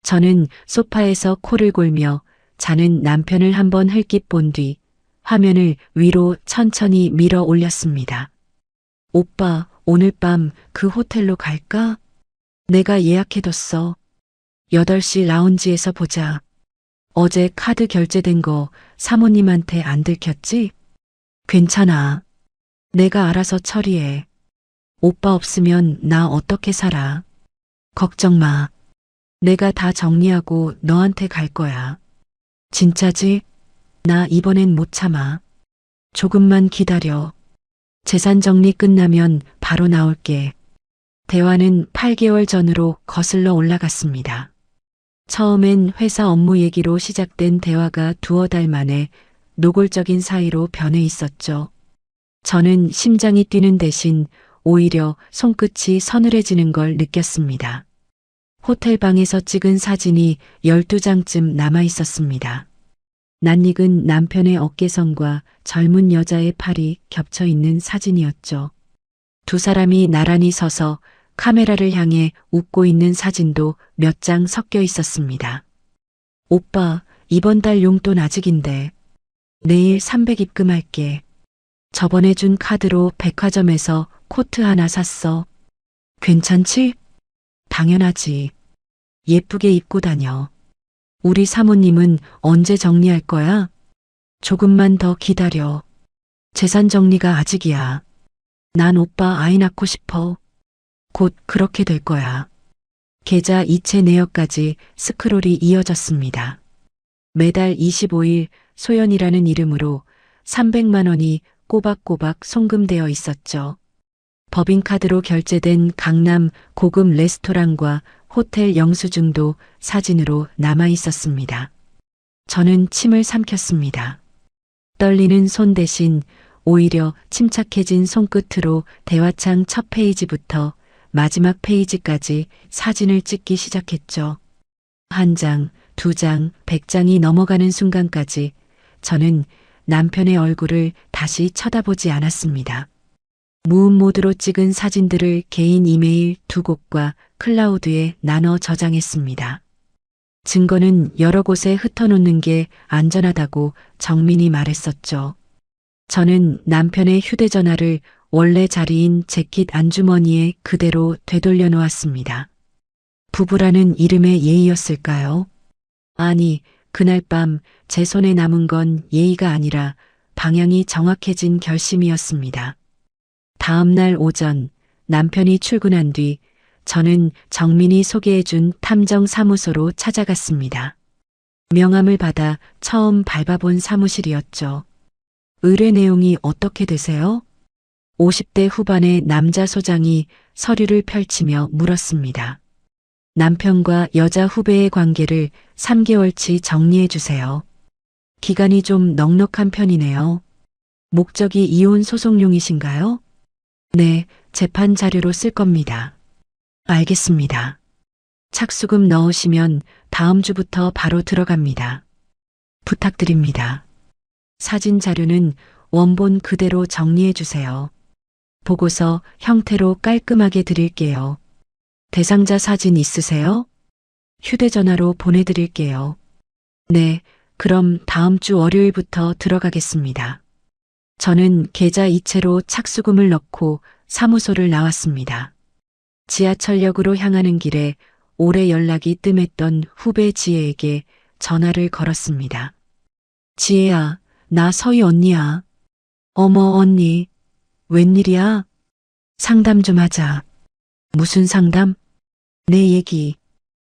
저는 소파에서 코를 골며 자는 남편을 한번 흘낏 본 뒤 화면을 위로 천천히 밀어 올렸습니다. 오빠, 오늘 밤 그 호텔로 갈까? 내가 예약해뒀어. 8시 라운지에서 보자. 어제 카드 결제된 거 사모님한테 안 들켰지? 괜찮아. 내가 알아서 처리해. 오빠 없으면 나 어떻게 살아? 걱정 마. 내가 다 정리하고 너한테 갈 거야. 진짜지? 나 이번엔 못 참아. 조금만 기다려. 재산 정리 끝나면 바로 나올게. 대화는 8개월 전으로 거슬러 올라갔습니다. 처음엔 회사 업무 얘기로 시작된 대화가 두어 달 만에 노골적인 사이로 변해 있었죠. 저는 심장이 뛰는 대신 오히려 손끝이 서늘해지는 걸 느꼈습니다. 호텔 방에서 찍은 사진이 12장쯤 남아 있었습니다. 낯익은 남편의 어깨선과 젊은 여자의 팔이 겹쳐 있는 사진이었죠. 두 사람이 나란히 서서 카메라를 향해 웃고 있는 사진도 몇 장 섞여 있었습니다. 오빠, 이번 달 용돈 아직인데. 내일 300 입금할게. 저번에 준 카드로 백화점에서 코트 하나 샀어. 괜찮지? 당연하지. 예쁘게 입고 다녀. 우리 사모님은 언제 정리할 거야? 조금만 더 기다려. 재산 정리가 아직이야. 난 오빠 아이 낳고 싶어. 곧 그렇게 될 거야. 계좌 이체 내역까지 스크롤이 이어졌습니다. 매달 25일 소연이라는 이름으로 300만 원이 꼬박꼬박 송금되어 있었죠. 법인카드로 결제된 강남 고급 레스토랑과 호텔 영수증도 사진으로 남아 있었습니다. 저는 침을 삼켰습니다. 떨리는 손 대신 오히려 침착해진 손끝으로 대화창 첫 페이지부터 마지막 페이지까지 사진을 찍기 시작했죠. 1장, 2장, 100장이 넘어가는 순간까지 저는 남편의 얼굴을 다시 쳐다보지 않았습니다. 무음 모드로 찍은 사진들을 개인 이메일 2곳과 클라우드에 나눠 저장했습니다. 증거는 여러 곳에 흩어놓는 게 안전하다고 정민이 말했었죠. 저는 남편의 휴대전화를 원래 자리인 재킷 안주머니에 그대로 되돌려 놓았습니다. 부부라는 이름의 예의였을까요? 아니, 그날 밤 제 손에 남은 건 예의가 아니라 방향이 정확해진 결심이었습니다. 다음 날 오전 남편이 출근한 뒤 저는 정민이 소개해준 탐정사무소로 찾아갔습니다. 명함을 받아 처음 밟아본 사무실이었죠. 의뢰 내용이 어떻게 되세요? 50대 후반의 남자 소장이 서류를 펼치며 물었습니다. 남편과 여자 후배의 관계를 3개월치 정리해 주세요. 기간이 좀 넉넉한 편이네요. 목적이 이혼 소송용이신가요? 네, 재판 자료로 쓸 겁니다. 알겠습니다. 착수금 넣으시면 다음 주부터 바로 들어갑니다. 부탁드립니다. 사진 자료는 원본 그대로 정리해 주세요. 보고서 형태로 깔끔하게 드릴게요. 대상자 사진 있으세요? 휴대전화로 보내드릴게요. 네, 그럼 다음 주 월요일부터 들어가겠습니다. 저는 계좌 이체로 착수금을 넣고 사무소를 나왔습니다. 지하철역으로 향하는 길에 오래 연락이 뜸했던 후배 지혜에게 전화를 걸었습니다. 지혜야, 나 서희 언니야. 어머, 언니. 웬일이야? 상담 좀 하자. 무슨 상담? 내 얘기.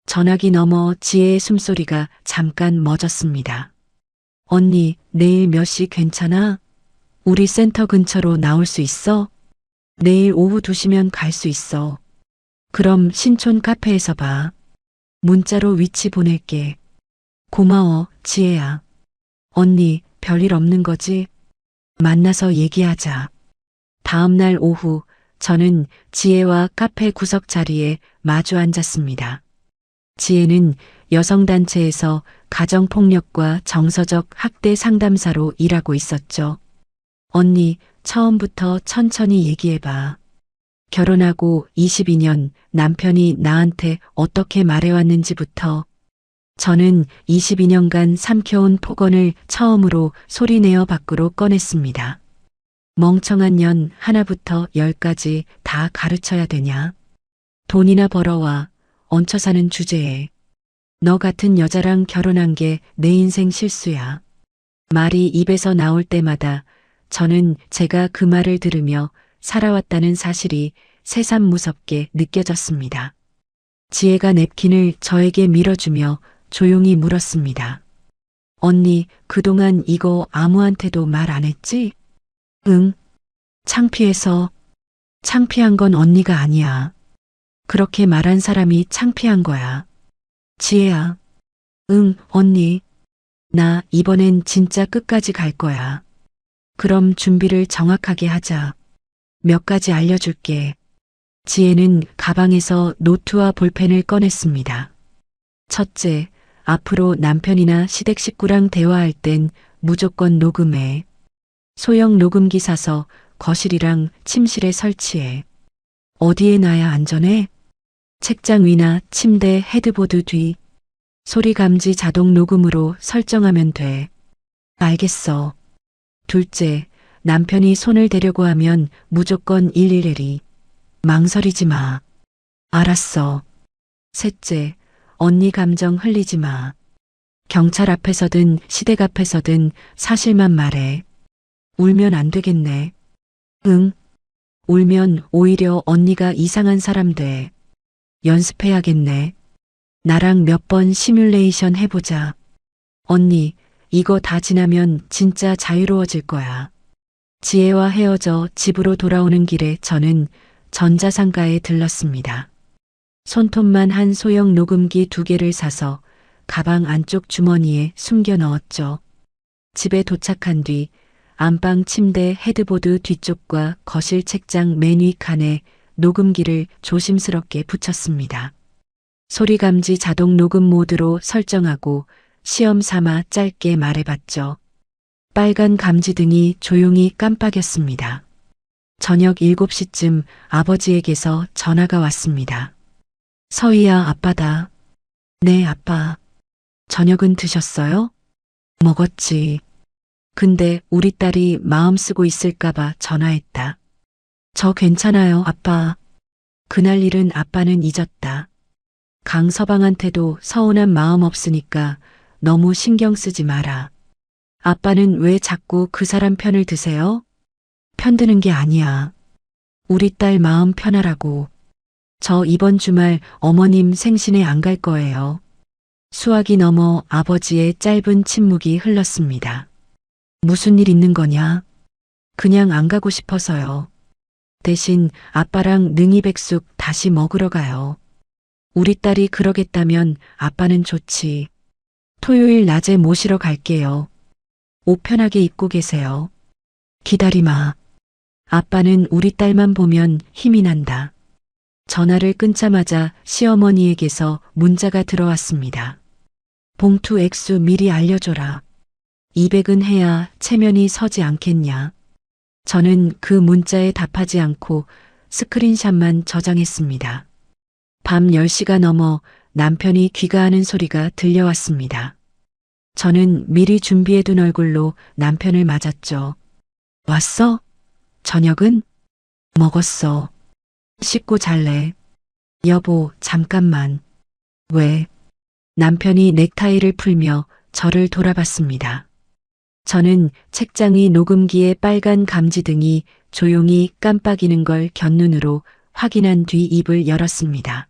전화기 너머 지혜의 숨소리가 잠깐 멎었습니다. 언니, 내일 몇 시 괜찮아? 우리 센터 근처로 나올 수 있어? 내일 오후 2시면 갈 수 있어. 그럼 신촌 카페에서 봐. 문자로 위치 보낼게. 고마워, 지혜야. 언니, 별일 없는 거지? 만나서 얘기하자. 다음 날 오후 저는 지혜와 카페 구석 자리에 마주 앉았습니다. 지혜는 여성단체에서 가정폭력과 정서적 학대 상담사로 일하고 있었죠. 언니, 처음부터 천천히 얘기해봐. 결혼하고 22년 남편이 나한테 어떻게 말해왔는지부터. 저는 22년간 삼켜온 폭언을 처음으로 소리내어 밖으로 꺼냈습니다. 멍청한 년 하나부터 10까지 다 가르쳐야 되냐? 돈이나 벌어와 얹혀 사는 주제에. 너 같은 여자랑 결혼한 게 내 인생 실수야. 말이 입에서 나올 때마다 저는 제가 그 말을 들으며 살아왔다는 사실이 새삼 무섭게 느껴졌습니다. 지혜가 냅킨을 저에게 밀어주며 조용히 물었습니다. 언니, 그동안 이거 아무한테도 말 안 했지? 응. 창피해서. 창피한 건 언니가 아니야. 그렇게 말한 사람이 창피한 거야. 지혜야. 응, 언니. 나 이번엔 진짜 끝까지 갈 거야. 그럼 준비를 정확하게 하자. 몇 가지 알려줄게. 지혜는 가방에서 노트와 볼펜을 꺼냈습니다. 첫째, 앞으로 남편이나 시댁 식구랑 대화할 땐 무조건 녹음해. 소형 녹음기 사서 거실이랑 침실에 설치해. 어디에 놔야 안전해? 책장 위나 침대 헤드보드 뒤. 소리 감지 자동 녹음으로 설정하면 돼. 알겠어. 둘째, 남편이 손을 대려고 하면 무조건 112. 망설이지 마. 알았어. 셋째, 언니 감정 흘리지 마. 경찰 앞에서든 시댁 앞에서든 사실만 말해. 울면 안 되겠네. 응. 울면 오히려 언니가 이상한 사람 돼. 연습해야겠네. 나랑 몇 번 시뮬레이션 해보자. 언니, 이거 다 지나면 진짜 자유로워질 거야. 지혜와 헤어져 집으로 돌아오는 길에 저는 전자상가에 들렀습니다. 손톱만 한 소형 녹음기 2개를 사서 가방 안쪽 주머니에 숨겨 넣었죠. 집에 도착한 뒤 안방 침대 헤드보드 뒤쪽과 거실 책장 맨 위 칸에 녹음기를 조심스럽게 붙였습니다. 소리 감지 자동 녹음 모드로 설정하고 시험 삼아 짧게 말해봤죠. 빨간 감지등이 조용히 깜빡였습니다. 저녁 7시쯤 아버지에게서 전화가 왔습니다. 서희야, 아빠다. 네, 아빠. 저녁은 드셨어요? 먹었지. 근데 우리 딸이 마음 쓰고 있을까봐 전화했다. 저 괜찮아요, 아빠. 그날 일은 아빠는 잊었다. 강서방한테도 서운한 마음 없으니까 너무 신경 쓰지 마라. 아빠는 왜 자꾸 그 사람 편을 드세요? 편드는 게 아니야. 우리 딸 마음 편하라고. 저 이번 주말 어머님 생신에 안 갈 거예요. 수화기 넘어 아버지의 짧은 침묵이 흘렀습니다. 무슨 일 있는 거냐? 그냥 안 가고 싶어서요. 대신 아빠랑 능이백숙 다시 먹으러 가요. 우리 딸이 그러겠다면 아빠는 좋지. 토요일 낮에 모시러 갈게요. 옷 편하게 입고 계세요. 기다리마. 아빠는 우리 딸만 보면 힘이 난다. 전화를 끊자마자 시어머니에게서 문자가 들어왔습니다. 봉투 액수 미리 알려줘라. 200은 해야 체면이 서지 않겠냐. 저는 그 문자에 답하지 않고 스크린샷만 저장했습니다. 밤 10시가 넘어 남편이 귀가하는 소리가 들려왔습니다. 저는 미리 준비해둔 얼굴로 남편을 맞았죠. 왔어? 저녁은? 먹었어. 씻고 잘래. 여보, 잠깐만. 왜? 남편이 넥타이를 풀며 저를 돌아봤습니다. 저는 책장 위 녹음기에 빨간 감지등이 조용히 깜빡이는 걸 곁눈으로 확인한 뒤 입을 열었습니다.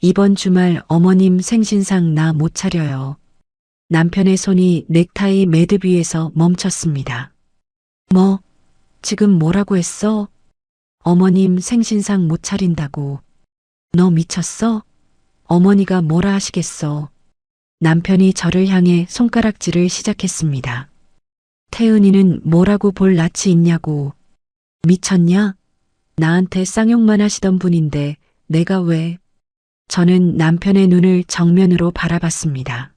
이번 주말 어머님 생신상 나 못 차려요. 남편의 손이 넥타이 매듭 위에서 멈췄습니다. 뭐? 지금 뭐라고 했어? 어머님 생신상 못 차린다고. 너 미쳤어? 어머니가 뭐라 하시겠어. 남편이 저를 향해 손가락질을 시작했습니다. 태은이는 뭐라고 볼 낯이 있냐고. 미쳤냐? 나한테 쌍욕만 하시던 분인데 내가 왜? 저는 남편의 눈을 정면으로 바라봤습니다.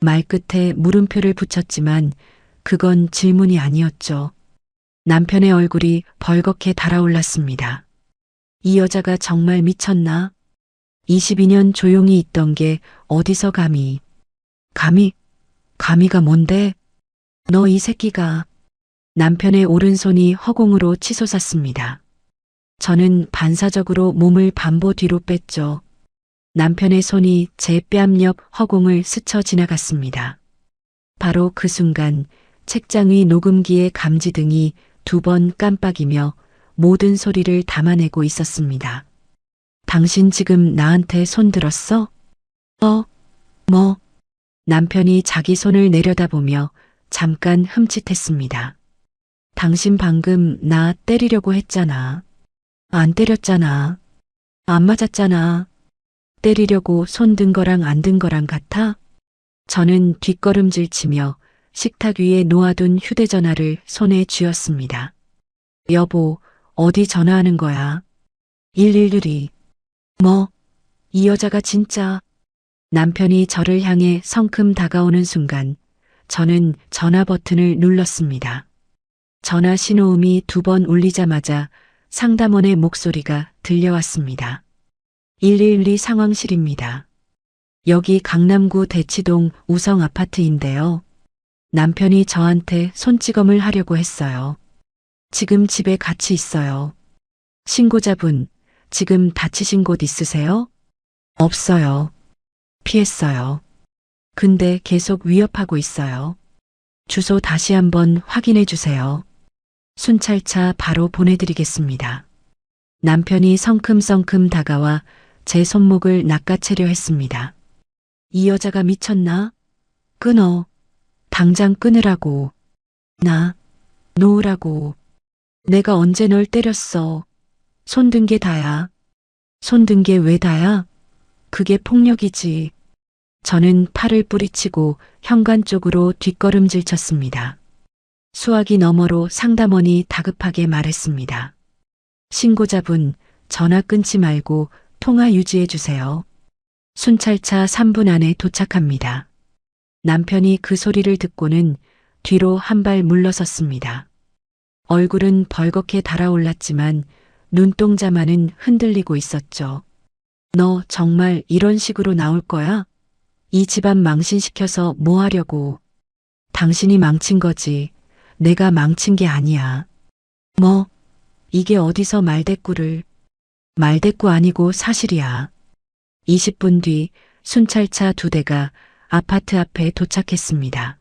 말끝에 물음표를 붙였지만 그건 질문이 아니었죠. 남편의 얼굴이 벌겋게 달아올랐습니다. 이 여자가 정말 미쳤나? 22년 조용히 있던 게 어디서 감히. 감히가 뭔데? 너 이 새끼가. 남편의 오른손이 허공으로 치솟았습니다. 저는 반사적으로 몸을 반보 뒤로 뺐죠. 남편의 손이 제 뺨 옆 허공을 스쳐 지나갔습니다. 바로 그 순간 책장 위 녹음기의 감지등이 2번 깜빡이며 모든 소리를 담아내고 있었습니다. 당신 지금 나한테 손 들었어? 뭐? 남편이 자기 손을 내려다보며 잠깐 흠칫했습니다. 당신 방금 나 때리려고 했잖아. 안 때렸잖아. 안 맞았잖아. 때리려고 손 든 거랑 안 든 거랑 같아? 저는 뒷걸음질 치며 식탁 위에 놓아둔 휴대전화를 손에 쥐었습니다. 여보, 어디 전화하는 거야? 112. 뭐? 이 여자가 진짜. 남편이 저를 향해 성큼 다가오는 순간 저는 전화 버튼을 눌렀습니다. 전화 신호음이 2번 울리자마자 상담원의 목소리가 들려왔습니다. 112 상황실입니다. 여기 강남구 대치동 우성 아파트인데요. 남편이 저한테 손찌검을 하려고 했어요. 지금 집에 같이 있어요. 신고자분, 지금 다치신 곳 있으세요? 없어요. 피했어요. 근데 계속 위협하고 있어요. 주소 다시 한번 확인해 주세요. 순찰차 바로 보내드리겠습니다. 남편이 성큼성큼 다가와 제 손목을 낚아채려 했습니다. 이 여자가 미쳤나? 끊어. 당장 끊으라고. 놓으라고. 내가 언제 널 때렸어. 손든 게 다야. 손든 게 왜 다야? 그게 폭력이지. 저는 팔을 뿌리치고 현관 쪽으로 뒷걸음질 쳤습니다. 수화기 너머로 상담원이 다급하게 말했습니다. 신고자분, 전화 끊지 말고 통화 유지해 주세요. 순찰차 3분 안에 도착합니다. 남편이 그 소리를 듣고는 뒤로 한 발 물러섰습니다. 얼굴은 벌겋게 달아올랐지만 눈동자만은 흔들리고 있었죠. 너 정말 이런 식으로 나올 거야? 이 집안 망신시켜서 뭐 하려고. 당신이 망친 거지. 내가 망친 게 아니야. 뭐? 이게 어디서 말대꾸를. 말대꾸 아니고 사실이야. 20분 뒤 순찰차 2대가 아파트 앞에 도착했습니다.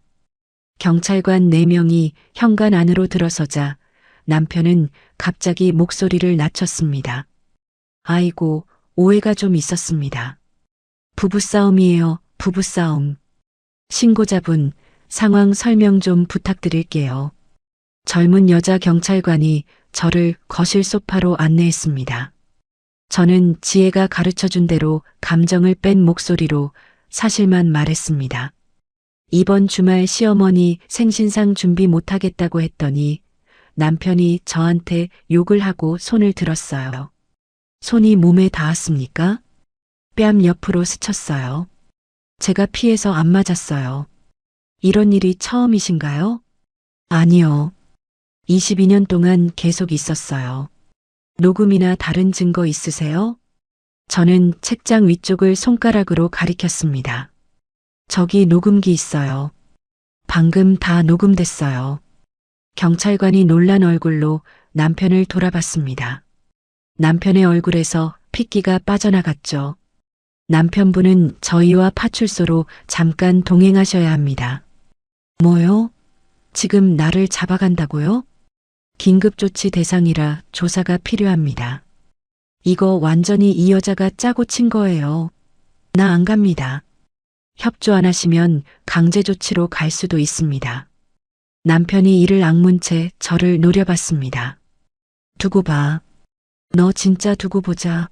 경찰관 4명이 현관 안으로 들어서자 남편은 갑자기 목소리를 낮췄습니다. 아이고, 오해가 좀 있었습니다. 부부싸움이에요, 부부싸움. 신고자분, 상황 설명 좀 부탁드릴게요. 젊은 여자 경찰관이 저를 거실 소파로 안내했습니다. 저는 지혜가 가르쳐준 대로 감정을 뺀 목소리로 사실만 말했습니다. 이번 주말 시어머니 생신상 준비 못하겠다고 했더니 남편이 저한테 욕을 하고 손을 들었어요. 손이 몸에 닿았습니까? 뺨 옆으로 스쳤어요. 제가 피해서 안 맞았어요. 이런 일이 처음이신가요? 아니요. 22년 동안 계속 있었어요. 녹음이나 다른 증거 있으세요? 저는 책장 위쪽을 손가락으로 가리켰습니다. 저기 녹음기 있어요. 방금 다 녹음됐어요. 경찰관이 놀란 얼굴로 남편을 돌아봤습니다. 남편의 얼굴에서 핏기가 빠져나갔죠. 남편분은 저희와 파출소로 잠깐 동행하셔야 합니다. 뭐요? 지금 나를 잡아간다고요? 긴급조치 대상이라 조사가 필요합니다. 이거 완전히 이 여자가 짜고 친 거예요. 나 안 갑니다. 협조 안 하시면 강제조치로 갈 수도 있습니다. 남편이 이를 악문 채 저를 노려봤습니다. 두고 봐. 너 진짜 두고 보자.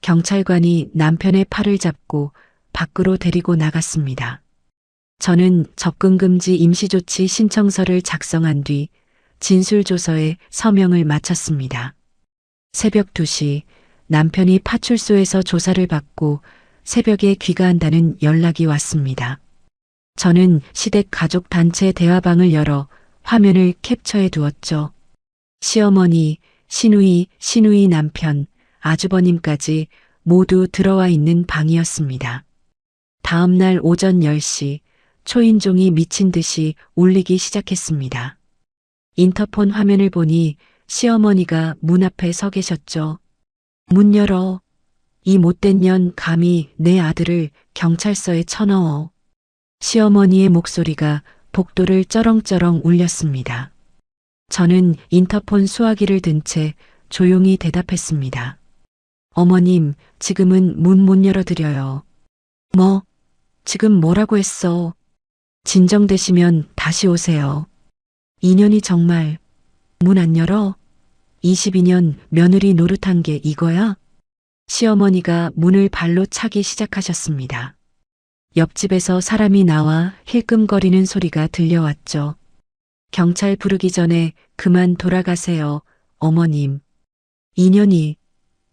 경찰관이 남편의 팔을 잡고 밖으로 데리고 나갔습니다. 저는 접근금지 임시조치 신청서를 작성한 뒤 진술조서에 서명을 마쳤습니다. 새벽 2시 남편이 파출소에서 조사를 받고 새벽에 귀가한다는 연락이 왔습니다. 저는 시댁 가족 단체 대화방을 열어 화면을 캡처해 두었죠. 시어머니, 시누이 남편, 아주버님까지 모두 들어와 있는 방이었습니다. 다음 날 오전 10시 초인종이 미친 듯이 울리기 시작했습니다. 인터폰 화면을 보니 시어머니가 문 앞에 서 계셨죠. 문 열어. 이 못된 년 감히 내 아들을 경찰서에 쳐넣어. 시어머니의 목소리가 복도를 쩌렁쩌렁 울렸습니다. 저는 인터폰 수화기를 든 채 조용히 대답했습니다. 어머님, 지금은 문 못 열어드려요. 뭐? 지금 뭐라고 했어? 진정되시면 다시 오세요. 2년이 정말 문 안 열어? 22년 며느리 노릇한 게 이거야? 시어머니가 문을 발로 차기 시작하셨습니다. 옆집에서 사람이 나와 힐끔거리는 소리가 들려왔죠. 경찰 부르기 전에 그만 돌아가세요, 어머님. 2년이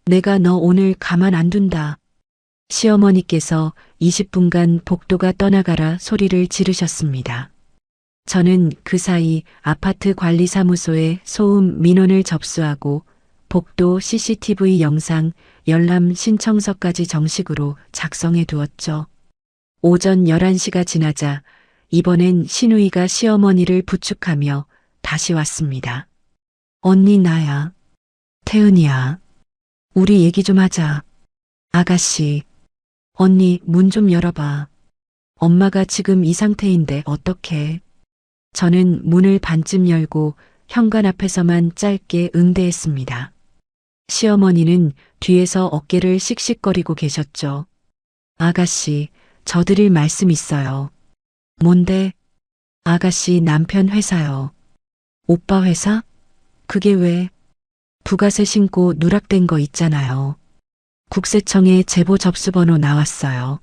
내가 너 오늘 가만 안 둔다. 시어머니께서 20분간 복도가 떠나가라 소리를 지르셨습니다. 저는 그 사이 아파트 관리사무소에 소음 민원을 접수하고 복도 CCTV 영상 열람 신청서까지 정식으로 작성해 두었죠. 오전 11시가 지나자 이번엔 시누이가 시어머니를 부축하며 다시 왔습니다. 언니 나야. 태은이야. 우리 얘기 좀 하자. 아가씨. 언니 문 좀 열어봐. 엄마가 지금 이 상태인데 어떡해. 저는 문을 반쯤 열고 현관 앞에서만 짧게 응대했습니다. 시어머니는 뒤에서 어깨를 씩씩거리고 계셨죠. 아가씨, 저 드릴 말씀 있어요. 뭔데? 아가씨 남편 회사요. 오빠 회사? 그게 왜? 부가세 신고 누락된 거 있잖아요. 국세청에 제보 접수번호 나왔어요.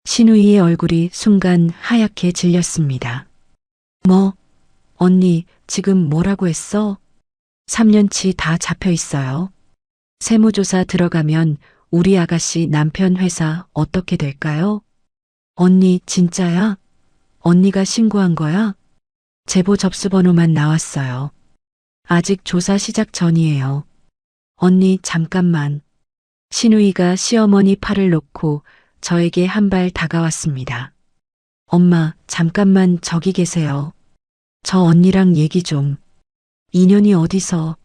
시누이의 얼굴이 순간 하얗게 질렸습니다. 뭐? 언니 지금 뭐라고 했어? 3년치 다 잡혀 있어요. 세무조사 들어가면 우리 아가씨 남편 회사 어떻게 될까요? 언니 진짜야? 언니가 신고한 거야? 제보 접수번호만 나왔어요. 아직 조사 시작 전이에요. 언니 잠깐만. 시누이가 시어머니 팔을 놓고 저에게 한 발 다가왔습니다. 엄마 잠깐만 저기 계세요. 저 언니랑 얘기 좀. 인연이 어디서?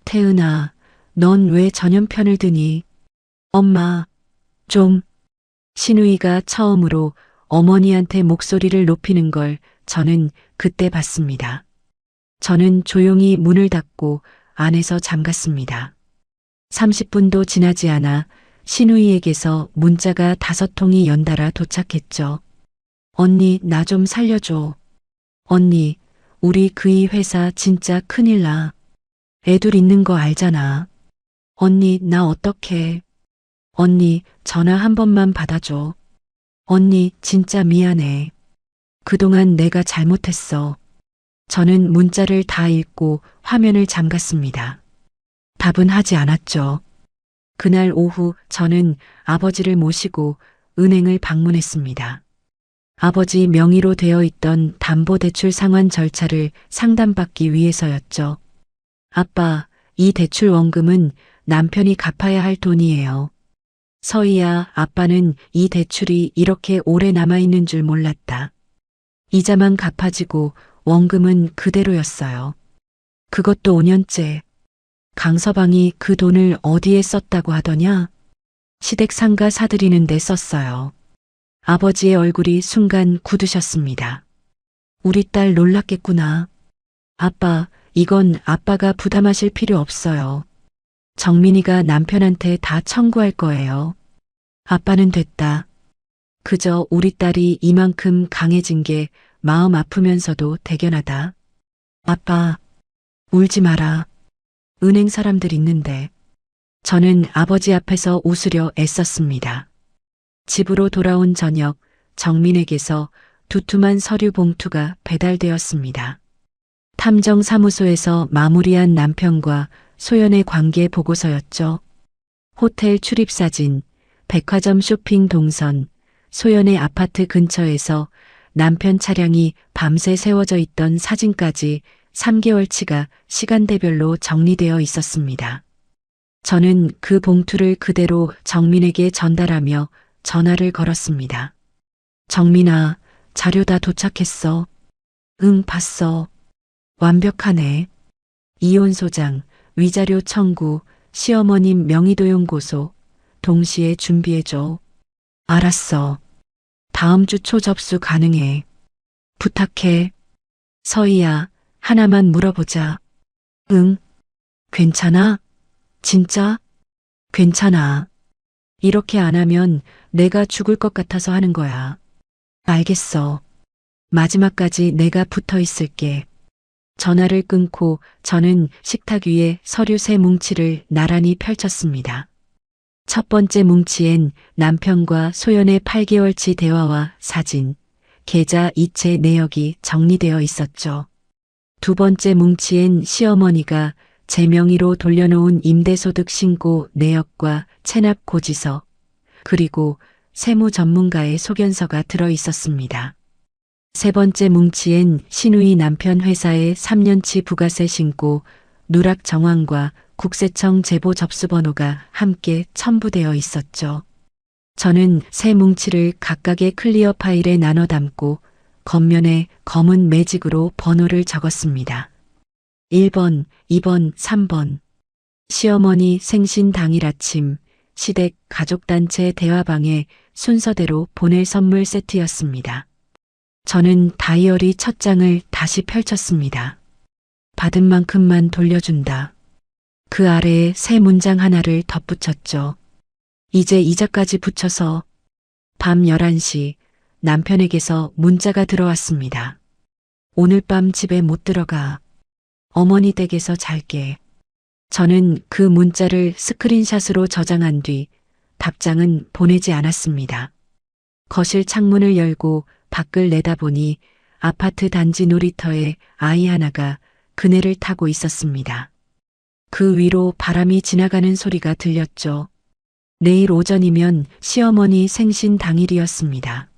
태은아, 넌 왜 전연편을 드니? 엄마, 좀. 시누이가 처음으로 어머니한테 목소리를 높이는 걸 저는 그때 봤습니다. 저는 조용히 문을 닫고 안에서 잠갔습니다. 30분도 지나지 않아 시누이에게서 문자가 5통이 연달아 도착했죠. 언니, 나 좀 살려줘. 언니, 우리 그이 회사 진짜 큰일 나. 애들 있는 거 알잖아. 언니, 나 어떡해. 언니, 전화 한 번만 받아줘. 언니, 진짜 미안해. 그동안 내가 잘못했어. 저는 문자를 다 읽고 화면을 잠갔습니다. 답은 하지 않았죠. 그날 오후 저는 아버지를 모시고 은행을 방문했습니다. 아버지 명의로 되어 있던 담보대출 상환 절차를 상담받기 위해서였죠. 아빠, 이 대출 원금은 남편이 갚아야 할 돈이에요. 서희야, 아빠는 이 대출이 이렇게 오래 남아있는 줄 몰랐다. 이자만 갚아지고 원금은 그대로였어요. 그것도 5년째. 강서방이 그 돈을 어디에 썼다고 하더냐? 시댁 상가 사들이는 데 썼어요. 아버지의 얼굴이 순간 굳으셨습니다. 우리 딸 놀랐겠구나. 아빠, 이건 아빠가 부담하실 필요 없어요. 정민이가 남편한테 다 청구할 거예요. 아빠는 됐다. 그저 우리 딸이 이만큼 강해진 게 마음 아프면서도 대견하다. 아빠, 울지 마라. 은행 사람들 있는데. 저는 아버지 앞에서 웃으려 애썼습니다. 집으로 돌아온 저녁, 정민에게서 두툼한 서류 봉투가 배달되었습니다. 탐정사무소에서 마무리한 남편과 소연의 관계 보고서였죠. 호텔 출입사진, 백화점 쇼핑 동선, 소연의 아파트 근처에서 남편 차량이 밤새 세워져 있던 사진까지 3개월치가 시간대별로 정리되어 있었습니다. 저는 그 봉투를 그대로 정민에게 전달하며 전화를 걸었습니다. 정민아, 자료 다 도착했어. 응, 봤어. 완벽하네. 이혼 소장, 위자료 청구, 시어머님 명의도용 고소, 동시에 준비해줘. 알았어. 다음 주 초 접수 가능해. 부탁해. 서희야, 하나만 물어보자. 응. 괜찮아? 진짜? 괜찮아. 이렇게 안 하면 내가 죽을 것 같아서 하는 거야. 알겠어. 마지막까지 내가 붙어 있을게. 전화를 끊고 저는 식탁 위에 서류 세 뭉치를 나란히 펼쳤습니다. 첫 번째 뭉치엔 남편과 소연의 8개월치 대화와 사진, 계좌 이체 내역이 정리되어 있었죠. 두 번째 뭉치엔 시어머니가 제 명의로 돌려놓은 임대소득 신고 내역과 체납 고지서, 그리고 세무 전문가의 소견서가 들어 있었습니다. 세 번째 뭉치엔 신우이 남편 회사의 3년치 부가세 신고, 누락 정황과 국세청 제보 접수 번호가 함께 첨부되어 있었죠. 저는 세 뭉치를 각각의 클리어 파일에 나눠 담고 겉면에 검은 매직으로 번호를 적었습니다. 1번, 2번, 3번. 시어머니 생신 당일 아침 시댁 가족단체 대화방에 순서대로 보낼 선물 세트였습니다. 저는 다이어리 첫 장을 다시 펼쳤습니다. 받은 만큼만 돌려준다. 그 아래에 새 문장 하나를 덧붙였죠. 이제 이자까지 붙여서. 밤 11시 남편에게서 문자가 들어왔습니다. 오늘 밤 집에 못 들어가. 어머니 댁에서 잘게. 저는 그 문자를 스크린샷으로 저장한 뒤 답장은 보내지 않았습니다. 거실 창문을 열고 밖을 내다보니 아파트 단지 놀이터에 아이 하나가 그네를 타고 있었습니다. 그 위로 바람이 지나가는 소리가 들렸죠. 내일 오전이면 시어머니 생신 당일이었습니다.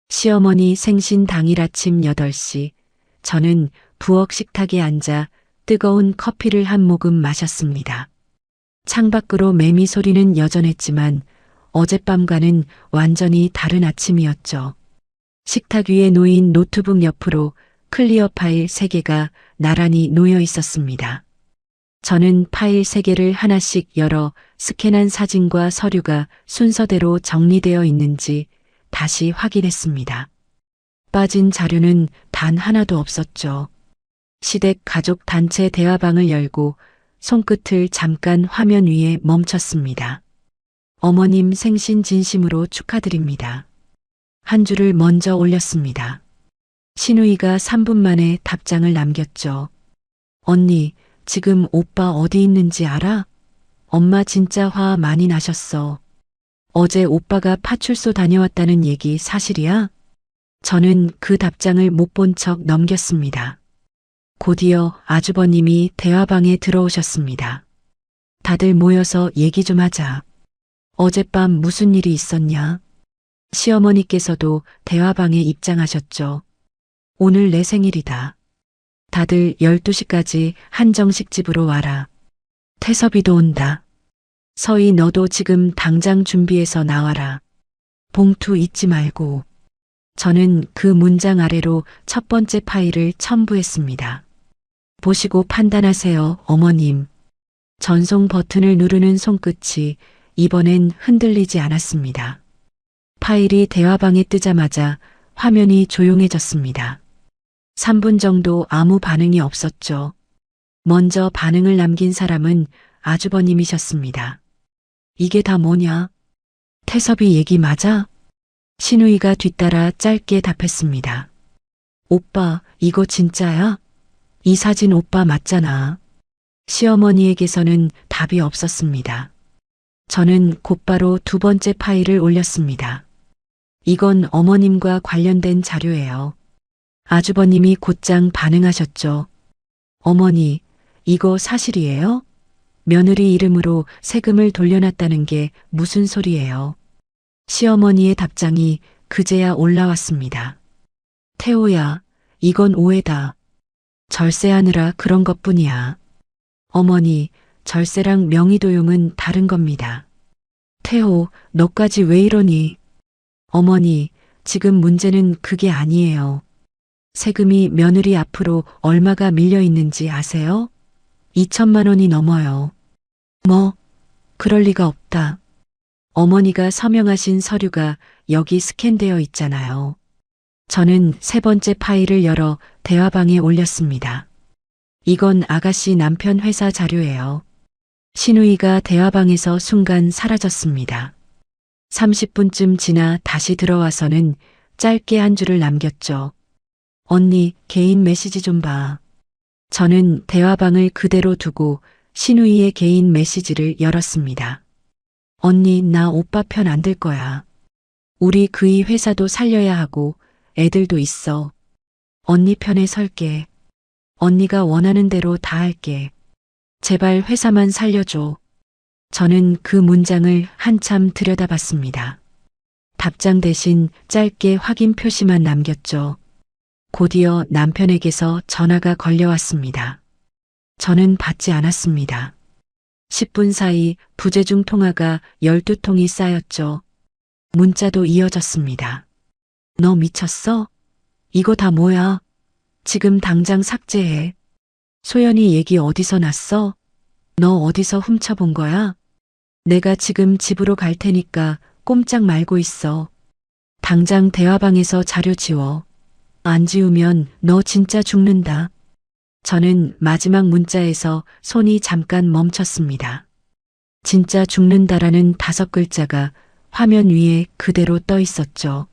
시어머니 생신 당일 아침 8시, 저는 부엌 식탁에 앉아 뜨거운 커피를 한 모금 마셨습니다. 창밖으로 매미 소리는 여전했지만 어젯밤과는 완전히 다른 아침이었죠. 식탁 위에 놓인 노트북 옆으로 클리어 파일 3개가 나란히 놓여 있었습니다. 저는 파일 3개를 하나씩 열어 스캔한 사진과 서류가 순서대로 정리되어 있는지 다시 확인했습니다. 빠진 자료는 단 하나도 없었죠. 시댁 가족 단체 대화방을 열고 손끝을 잠깐 화면 위에 멈췄습니다. 어머님 생신 진심으로 축하드립니다. 한 줄을 먼저 올렸습니다. 신우이가 3분 만에 답장을 남겼죠. 언니, 지금 오빠 어디 있는지 알아? 엄마 진짜 화 많이 나셨어. 어제 오빠가 파출소 다녀왔다는 얘기 사실이야? 저는 그 답장을 못 본 척 넘겼습니다. 곧이어 아주버님이 대화방에 들어오셨습니다. 다들 모여서 얘기 좀 하자. 어젯밤 무슨 일이 있었냐? 시어머니께서도 대화방에 입장하셨죠. 오늘 내 생일이다. 다들 12시까지 한정식 집으로 와라. 태섭이도 온다. 서희 너도 지금 당장 준비해서 나와라. 봉투 잊지 말고. 저는 그 문장 아래로 첫 번째 파일을 첨부했습니다. 보시고 판단하세요, 어머님. 전송 버튼을 누르는 손끝이 이번엔 흔들리지 않았습니다. 파일이 대화방에 뜨자마자 화면이 조용해졌습니다. 3분 정도 아무 반응이 없었죠. 먼저 반응을 남긴 사람은 아주버님이셨습니다. 이게 다 뭐냐? 태섭이 얘기 맞아? 신우이가 뒤따라 짧게 답했습니다. 오빠, 이거 진짜야? 이 사진 오빠 맞잖아. 시어머니에게서는 답이 없었습니다. 저는 곧바로 두 번째 파일을 올렸습니다. 이건 어머님과 관련된 자료예요. 아주버님이 곧장 반응하셨죠. 어머니, 이거 사실이에요? 며느리 이름으로 세금을 돌려놨다는 게 무슨 소리예요? 시어머니의 답장이 그제야 올라왔습니다. 태호야, 이건 오해다. 절세하느라 그런 것뿐이야. 어머니, 절세랑 명의도용은 다른 겁니다. 태호, 너까지 왜 이러니? 어머니, 지금 문제는 그게 아니에요. 세금이 며느리 앞으로 얼마가 밀려 있는지 아세요? 2천만 원이 넘어요. 뭐? 그럴 리가 없다. 어머니가 서명하신 서류가 여기 스캔되어 있잖아요. 저는 세 번째 파일을 열어 대화방에 올렸습니다. 이건 아가씨 남편 회사 자료예요. 신우이가 대화방에서 순간 사라졌습니다. 30분쯤 지나 다시 들어와서는 짧게 한 줄을 남겼죠. 언니, 개인 메시지 좀 봐. 저는 대화방을 그대로 두고 신우이의 개인 메시지를 열었습니다. 언니, 나 오빠 편 안 들 거야. 우리 그이 회사도 살려야 하고 애들도 있어. 언니 편에 설게. 언니가 원하는 대로 다 할게. 제발 회사만 살려줘. 저는 그 문장을 한참 들여다봤습니다. 답장 대신 짧게 확인 표시만 남겼죠. 곧이어 남편에게서 전화가 걸려왔습니다. 저는 받지 않았습니다. 10분 사이 부재중 통화가 12통이 쌓였죠. 문자도 이어졌습니다. 너 미쳤어? 이거 다 뭐야? 지금 당장 삭제해. 소연이 얘기 어디서 났어? 너 어디서 훔쳐본 거야? 내가 지금 집으로 갈 테니까 꼼짝 말고 있어. 당장 대화방에서 자료 지워. 안 지우면 너 진짜 죽는다. 저는 마지막 문자에서 손이 잠깐 멈췄습니다. 진짜 죽는다라는 5글자가 화면 위에 그대로 떠 있었죠.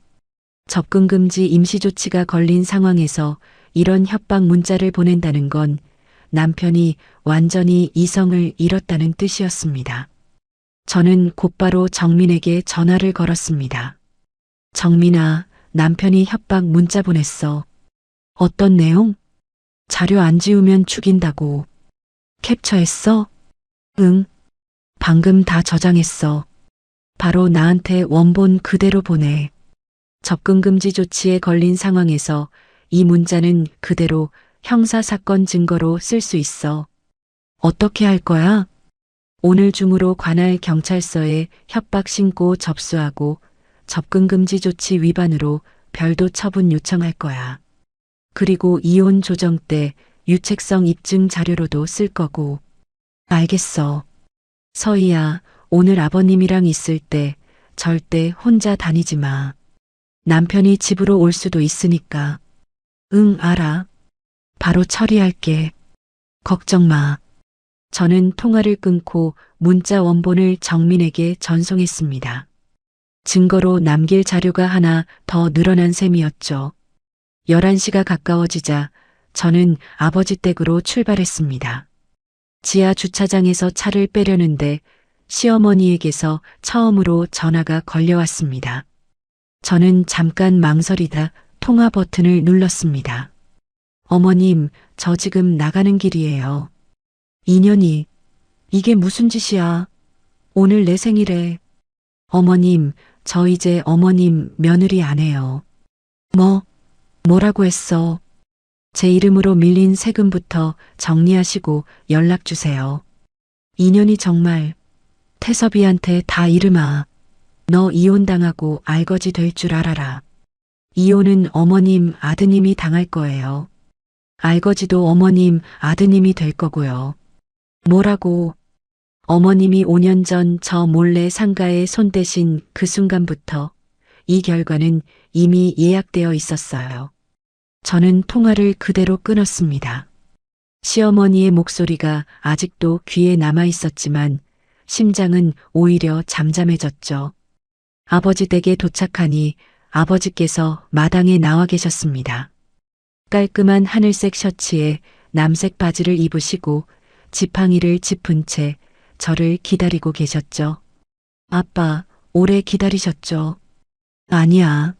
접근금지 임시조치가 걸린 상황에서 이런 협박 문자를 보낸다는 건 남편이 완전히 이성을 잃었다는 뜻이었습니다. 저는 곧바로 정민에게 전화를 걸었습니다. 정민아, 남편이 협박 문자 보냈어. 어떤 내용? 자료 안 지우면 죽인다고. 캡처했어? 응. 방금 다 저장했어. 바로 나한테 원본 그대로 보내. 접근금지 조치에 걸린 상황에서 이 문자는 그대로 형사사건 증거로 쓸 수 있어. 어떻게 할 거야? 오늘 중으로 관할 경찰서에 협박 신고 접수하고 접근금지 조치 위반으로 별도 처분 요청할 거야. 그리고 이혼 조정 때 유책성 입증 자료로도 쓸 거고. 알겠어. 서희야, 오늘 아버님이랑 있을 때 절대 혼자 다니지 마. 남편이 집으로 올 수도 있으니까. 응, 알아. 바로 처리할게. 걱정 마. 저는 통화를 끊고 문자 원본을 정민에게 전송했습니다. 증거로 남길 자료가 하나 더 늘어난 셈이었죠. 11시가 가까워지자 저는 아버지 댁으로 출발했습니다. 지하 주차장에서 차를 빼려는데 시어머니에게서 처음으로 전화가 걸려왔습니다. 저는 잠깐 망설이다 통화 버튼을 눌렀습니다. 어머님, 저 지금 나가는 길이에요. 인연이, 이게 무슨 짓이야? 오늘 내 생일에. 어머님, 저 이제 어머님 며느리 안 해요. 뭐라고 했어? 제 이름으로 밀린 세금부터 정리하시고 연락 주세요. 인연이 정말 태섭이한테 다 이름아. 너 이혼당하고 알거지 될 줄 알아라. 이혼은 어머님, 아드님이 당할 거예요. 알거지도 어머님, 아드님이 될 거고요. 뭐라고? 어머님이 5년 전 저 몰래 상가에 손대신 그 순간부터 이 결과는 이미 예약되어 있었어요. 저는 통화를 그대로 끊었습니다. 시어머니의 목소리가 아직도 귀에 남아 있었지만 심장은 오히려 잠잠해졌죠. 아버지 댁에 도착하니 아버지께서 마당에 나와 계셨습니다. 깔끔한 하늘색 셔츠에 남색 바지를 입으시고 지팡이를 짚은 채 저를 기다리고 계셨죠. 아빠, 오래 기다리셨죠? 아니야.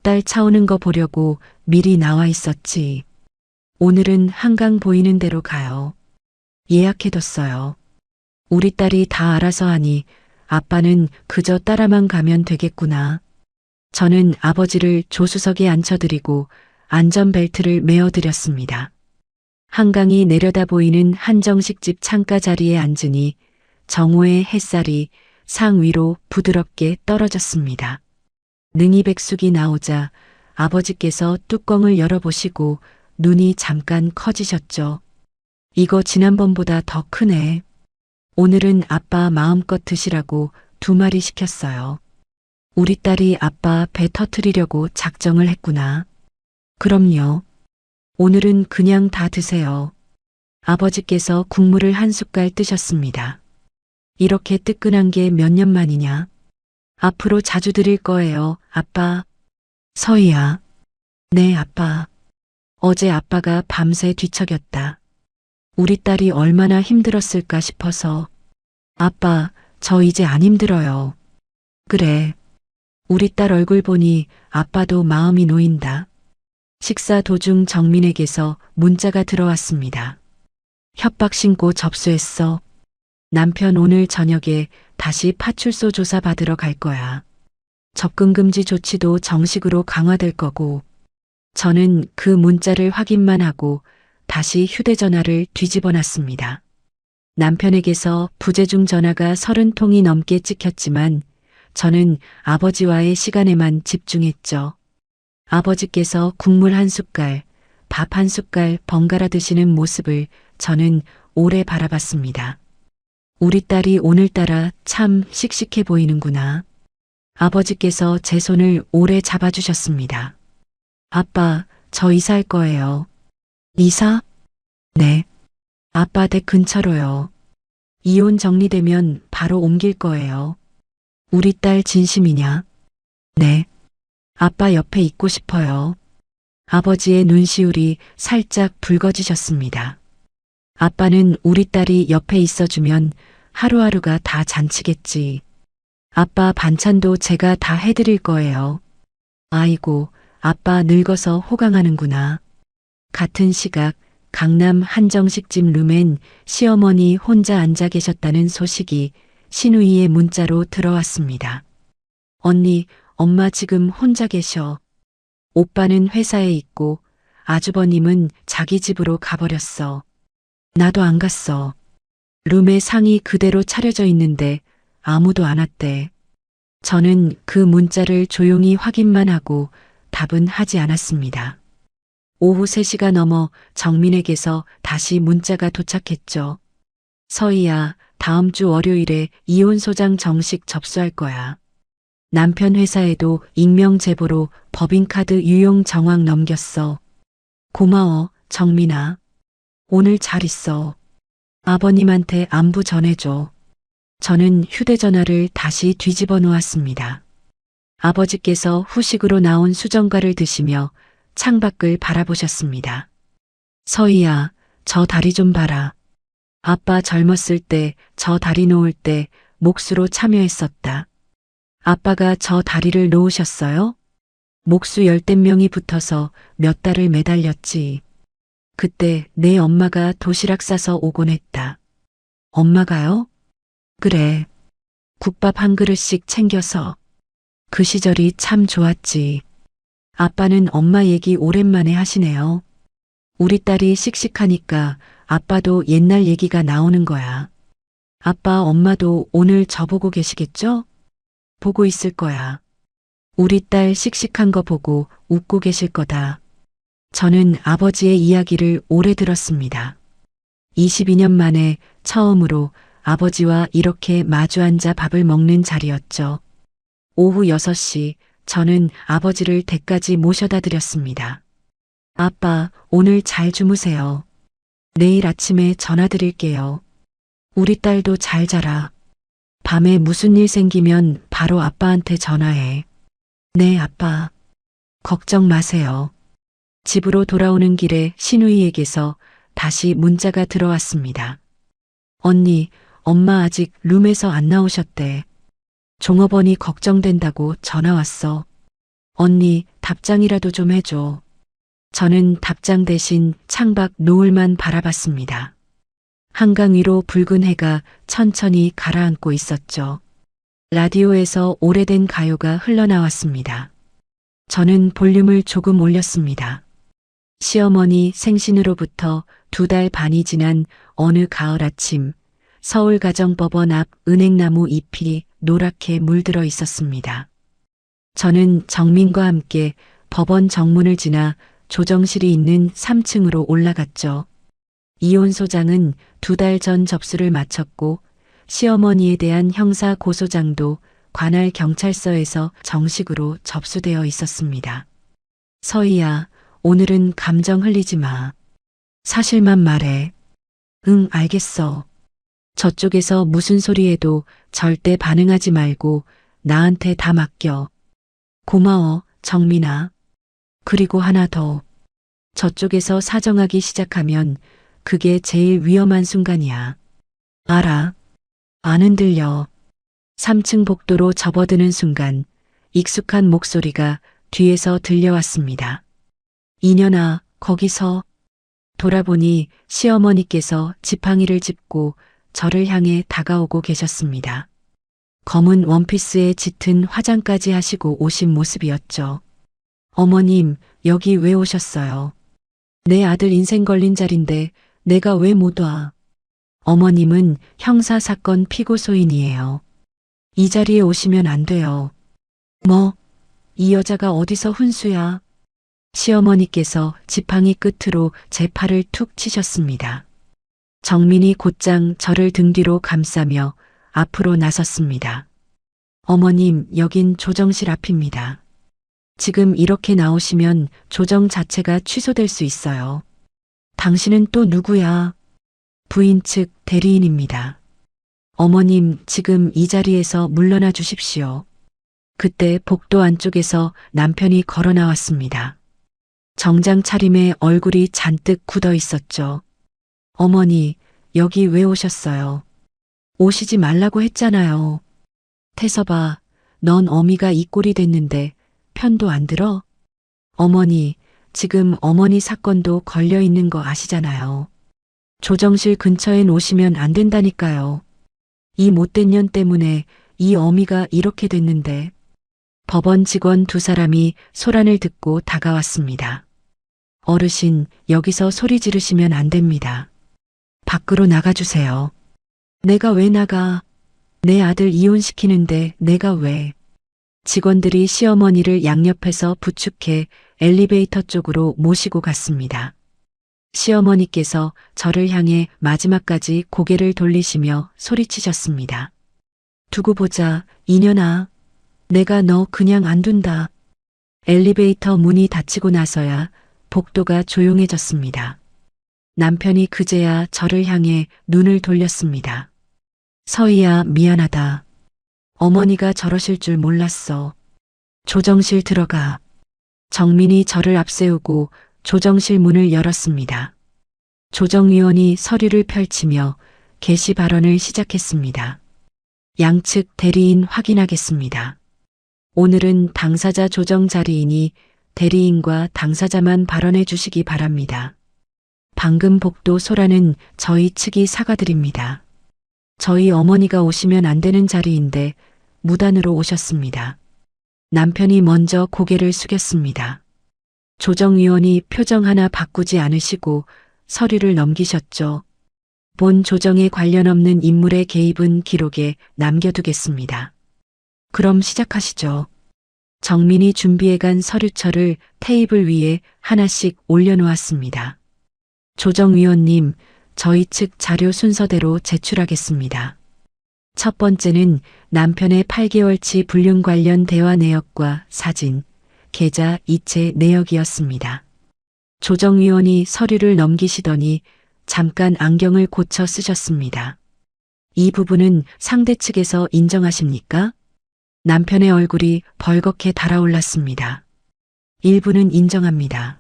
딸 차 오는 거 보려고 미리 나와 있었지. 오늘은 한강 보이는 데로 가요. 예약해뒀어요. 우리 딸이 다 알아서 하니 아빠는 그저 따라만 가면 되겠구나. 저는 아버지를 조수석에 앉혀드리고 안전벨트를 메어드렸습니다. 한강이 내려다 보이는 한정식 집 창가 자리에 앉으니 정오의 햇살이 상 위로 부드럽게 떨어졌습니다. 능이 백숙이 나오자 아버지께서 뚜껑을 열어보시고 눈이 잠깐 커지셨죠. 이거 지난번보다 더 크네. 오늘은 아빠 마음껏 드시라고 2마리 시켰어요. 우리 딸이 아빠 배 터트리려고 작정을 했구나. 그럼요. 오늘은 그냥 다 드세요. 아버지께서 국물을 한 숟갈 뜨셨습니다. 이렇게 뜨끈한 게 몇 년 만이냐? 앞으로 자주 드릴 거예요, 아빠. 서희야. 네, 아빠. 어제 아빠가 밤새 뒤척였다. 우리 딸이 얼마나 힘들었을까 싶어서. 아빠, 저 이제 안 힘들어요. 그래. 우리 딸 얼굴 보니 아빠도 마음이 놓인다. 식사 도중 정민에게서 문자가 들어왔습니다. 협박 신고 접수했어. 남편 오늘 저녁에 다시 파출소 조사 받으러 갈 거야. 접근 금지 조치도 정식으로 강화될 거고. 저는 그 문자를 확인만 하고 다시 휴대전화를 뒤집어 놨습니다. 남편에게서 부재중 전화가 30통이 넘게 찍혔지만 저는 아버지와의 시간에만 집중했죠. 아버지께서 국물 한 숟갈, 밥 한 숟갈 번갈아 드시는 모습을 저는 오래 바라봤습니다. 우리 딸이 오늘따라 참 씩씩해 보이는구나. 아버지께서 제 손을 오래 잡아주셨습니다. 아빠, 저 이사할 거예요. 이사? 네. 아빠 댁 근처로요. 이혼 정리되면 바로 옮길 거예요. 우리 딸 진심이냐? 네. 아빠 옆에 있고 싶어요. 아버지의 눈시울이 살짝 붉어지셨습니다. 아빠는 우리 딸이 옆에 있어주면 하루하루가 다 잔치겠지. 아빠 반찬도 제가 다 해드릴 거예요. 아이고, 아빠 늙어서 호강하는구나. 같은 시각 강남 한정식집 룸엔 시어머니 혼자 앉아 계셨다는 소식이 신우이의 문자로 들어왔습니다. 언니, 엄마 지금 혼자 계셔. 오빠는 회사에 있고 아주버님은 자기 집으로 가버렸어. 나도 안 갔어. 룸에 상이 그대로 차려져 있는데 아무도 안 왔대. 저는 그 문자를 조용히 확인만 하고 답은 하지 않았습니다. 오후 3시가 넘어 정민에게서 다시 문자가 도착했죠. 서희야, 다음 주 월요일에 이혼 소장 정식 접수할 거야. 남편 회사에도 익명 제보로 법인카드 유용 정황 넘겼어. 고마워, 정민아. 오늘 잘 있어. 아버님한테 안부 전해줘. 저는 휴대전화를 다시 뒤집어 놓았습니다. 아버지께서 후식으로 나온 수정과를 드시며 창밖을 바라보셨습니다. 서희야, 저 다리 좀 봐라. 아빠 젊었을 때 저 다리 놓을 때 목수로 참여했었다. 아빠가 저 다리를 놓으셨어요? 목수 열댓 명이 붙어서 몇 달을 매달렸지. 그때 내 엄마가 도시락 싸서 오곤 했다. 엄마가요? 그래. 국밥 한 그릇씩 챙겨서. 그 시절이 참 좋았지. 아빠는 엄마 얘기 오랜만에 하시네요. 우리 딸이 씩씩하니까 아빠도 옛날 얘기가 나오는 거야. 아빠, 엄마도 오늘 저보고 계시겠죠? 보고 있을 거야. 우리 딸 씩씩한 거 보고 웃고 계실 거다. 저는 아버지의 이야기를 오래 들었습니다. 22년 만에 처음으로 아버지와 이렇게 마주 앉아 밥을 먹는 자리였죠. 오후 6시 저는 아버지를 댁까지 모셔다 드렸습니다. 아빠, 오늘 잘 주무세요. 내일 아침에 전화 드릴게요. 우리 딸도 잘 자라. 밤에 무슨 일 생기면 바로 아빠한테 전화해. 네, 아빠. 걱정 마세요. 집으로 돌아오는 길에 신우이에게서 다시 문자가 들어왔습니다. 언니, 엄마 아직 룸에서 안 나오셨대. 종업원이 걱정된다고 전화 왔어. 언니, 답장이라도 좀 해줘. 저는 답장 대신 창밖 노을만 바라봤습니다. 한강 위로 붉은 해가 천천히 가라앉고 있었죠. 라디오에서 오래된 가요가 흘러나왔습니다. 저는 볼륨을 조금 올렸습니다. 시어머니 생신으로부터 2달 반이 지난 어느 가을 아침, 서울가정법원 앞 은행나무 잎이 노랗게 물들어 있었습니다. 저는 정민과 함께 법원 정문을 지나 조정실이 있는 3층으로 올라갔죠. 이혼 소장은 2달 전 접수를 마쳤고 시어머니에 대한 형사 고소장도 관할 경찰서에서 정식으로 접수되어 있었습니다. 서희야, 오늘은 감정 흘리지 마. 사실만 말해. 응, 알겠어. 저쪽에서 무슨 소리 해도 절대 반응하지 말고 나한테 다 맡겨. 고마워, 정민아. 그리고 하나 더. 저쪽에서 사정하기 시작하면 그게 제일 위험한 순간이야. 알아. 안 흔들려. 3층 복도로 접어드는 순간 익숙한 목소리가 뒤에서 들려왔습니다. 이년아, 거기서. 돌아보니 시어머니께서 지팡이를 짚고 저를 향해 다가오고 계셨습니다. 검은 원피스에 짙은 화장까지 하시고 오신 모습이었죠. 어머님, 여기 왜 오셨어요? 내 아들 인생 걸린 자리인데 내가 왜 못 와? 어머님은 형사사건 피고소인이에요. 이 자리에 오시면 안 돼요. 뭐? 이 여자가 어디서 훈수야? 시어머니께서 지팡이 끝으로 제 팔을 툭 치셨습니다. 정민이 곧장 저를 등 뒤로 감싸며 앞으로 나섰습니다. 어머님, 여긴 조정실 앞입니다. 지금 이렇게 나오시면 조정 자체가 취소될 수 있어요. 당신은 또 누구야? 부인 측 대리인입니다. 어머님, 지금 이 자리에서 물러나 주십시오. 그때 복도 안쪽에서 남편이 걸어 나왔습니다. 정장 차림에 얼굴이 잔뜩 굳어 있었죠. 어머니, 여기 왜 오셨어요? 오시지 말라고 했잖아요. 태서봐, 넌 어미가 이 꼴이 됐는데 편도 안 들어? 어머니, 지금 어머니 사건도 걸려 있는 거 아시잖아요. 조정실 근처엔 오시면 안 된다니까요. 이 못된 년 때문에 이 어미가 이렇게 됐는데. 법원 직원 2사람이 소란을 듣고 다가왔습니다. 어르신, 여기서 소리 지르시면 안 됩니다. 밖으로 나가주세요. 내가 왜 나가? 내 아들 이혼시키는데 내가 왜? 직원들이 시어머니를 양옆에서 부축해 엘리베이터 쪽으로 모시고 갔습니다. 시어머니께서 저를 향해 마지막까지 고개를 돌리시며 소리치셨습니다. 두고 보자, 이년아. 내가 너 그냥 안 둔다. 엘리베이터 문이 닫히고 나서야 복도가 조용해졌습니다. 남편이 그제야 저를 향해 눈을 돌렸습니다. 서희야, 미안하다. 어머니가 저러실 줄 몰랐어. 조정실 들어가. 정민이 저를 앞세우고 조정실 문을 열었습니다. 조정위원이 서류를 펼치며 개시 발언을 시작했습니다. 양측 대리인 확인하겠습니다. 오늘은 당사자 조정 자리이니 대리인과 당사자만 발언해 주시기 바랍니다. 방금 복도 소라는 저희 측이 사과드립니다. 저희 어머니가 오시면 안 되는 자리인데 무단으로 오셨습니다. 남편이 먼저 고개를 숙였습니다. 조정위원이 표정 하나 바꾸지 않으시고 서류를 넘기셨죠. 본 조정에 관련 없는 인물의 개입은 기록에 남겨두겠습니다. 그럼 시작하시죠. 정민이 준비해간 서류철을 테이블 위에 하나씩 올려놓았습니다. 조정위원님, 저희 측 자료 순서대로 제출하겠습니다. 첫 번째는 남편의 8개월치 불륜 관련 대화 내역과 사진, 계좌 이체 내역이었습니다. 조정위원이 서류를 넘기시더니 잠깐 안경을 고쳐 쓰셨습니다. 이 부분은 상대 측에서 인정하십니까? 남편의 얼굴이 벌겋게 달아올랐습니다. 일부는 인정합니다.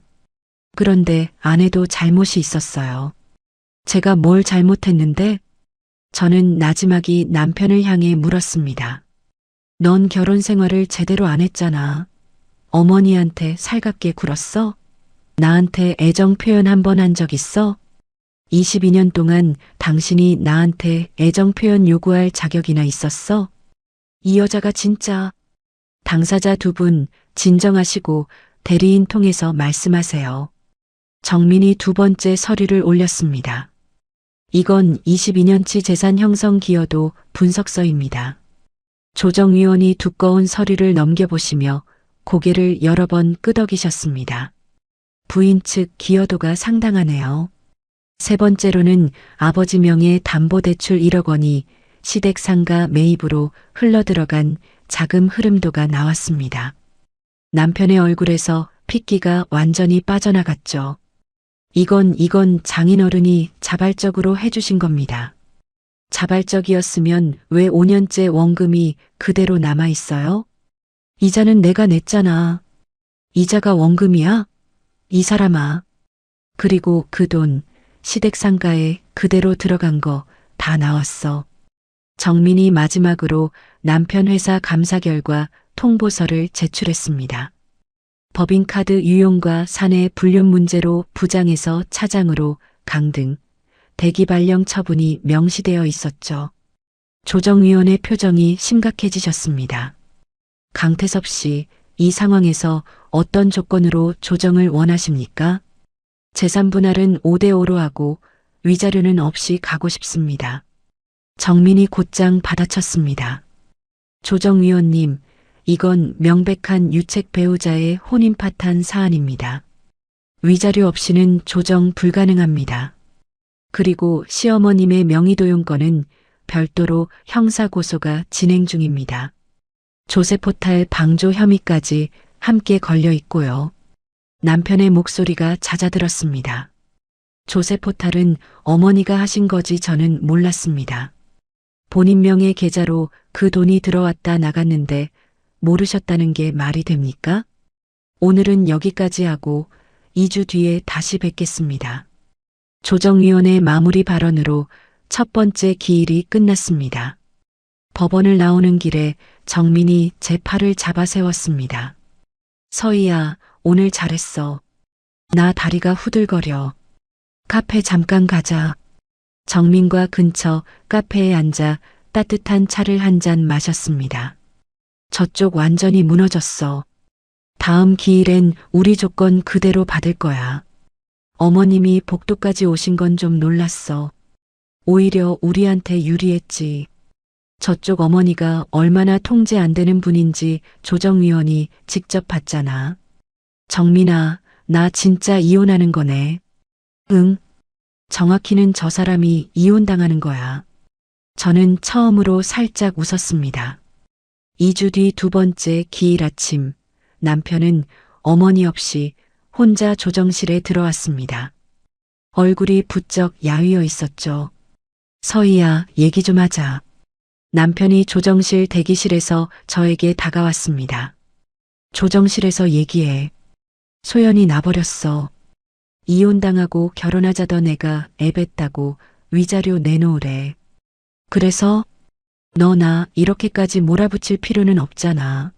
그런데 아내도 잘못이 있었어요. 제가 뭘 잘못했는데? 저는 나지막이 남편을 향해 물었습니다. 넌 결혼 생활을 제대로 안 했잖아. 어머니한테 살갑게 굴었어? 나한테 애정 표현 한 번 한 적 있어? 22년 동안 당신이 나한테 애정 표현 요구할 자격이나 있었어? 이 여자가 진짜. 당사자 두 분 진정하시고 대리인 통해서 말씀하세요. 정민이 두 번째 서류를 올렸습니다. 이건 22년치 재산 형성 기여도 분석서입니다. 조정위원이 두꺼운 서류를 넘겨보시며 고개를 여러 번 끄덕이셨습니다. 부인 측 기여도가 상당하네요. 세 번째로는 아버지 명의 담보대출 1억 원이 시댁상가 매입으로 흘러들어간 자금 흐름도가 나왔습니다. 남편의 얼굴에서 핏기가 완전히 빠져나갔죠. 이건 장인어른이 자발적으로 해주신 겁니다. 자발적이었으면 왜 5년째 원금이 그대로 남아있어요? 이자는 내가 냈잖아. 이자가 원금이야? 이 사람아. 그리고 그 돈 시댁상가에 그대로 들어간 거 다 나왔어. 정민이 마지막으로 남편 회사 감사 결과 통보서를 제출했습니다. 법인카드 유용과 사내 불륜 문제로 부장에서 차장으로 강등, 대기 발령 처분이 명시되어 있었죠. 조정위원의 표정이 심각해지셨습니다. 강태섭 씨, 이 상황에서 어떤 조건으로 조정을 원하십니까? 재산 분할은 5대5로 하고 위자료는 없이 가고 싶습니다. 정민이 곧장 받아쳤습니다. 조정위원님, 이건 명백한 유책 배우자의 혼인 파탄 사안입니다. 위자료 없이는 조정 불가능합니다. 그리고 시어머님의 명의도용권은 별도로 형사고소가 진행 중입니다. 조세포탈 방조 혐의까지 함께 걸려 있고요. 남편의 목소리가 잦아들었습니다. 조세포탈은 어머니가 하신 거지 저는 몰랐습니다. 본인 명의 계좌로 그 돈이 들어왔다 나갔는데 모르셨다는 게 말이 됩니까? 오늘은 여기까지 하고 2주 뒤에 다시 뵙겠습니다. 조정위원의 마무리 발언으로 첫 번째 기일이 끝났습니다. 법원을 나오는 길에 정민이 제 팔을 잡아 세웠습니다. 서희야, 오늘 잘했어. 나 다리가 후들거려. 카페 잠깐 가자. 정민과 근처 카페에 앉아 따뜻한 차를 한 잔 마셨습니다. 저쪽 완전히 무너졌어. 다음 기일엔 우리 조건 그대로 받을 거야. 어머님이 복도까지 오신 건 좀 놀랐어. 오히려 우리한테 유리했지. 저쪽 어머니가 얼마나 통제 안 되는 분인지 조정위원이 직접 봤잖아. 정민아, 나 진짜 이혼하는 거네. 응. 정확히는 저 사람이 이혼당하는 거야. 저는 처음으로 살짝 웃었습니다. 2주 뒤 두 번째 기일 아침, 남편은 어머니 없이 혼자 조정실에 들어왔습니다. 얼굴이 부쩍 야위어 있었죠. 서희야, 얘기 좀 하자. 남편이 조정실 대기실에서 저에게 다가왔습니다. 조정실에서 얘기해. 소연이 나버렸어. 이혼당하고 결혼하자던 애가 애뱉다고 위자료 내놓으래. 그래서 너 나 이렇게까지 몰아붙일 필요는 없잖아.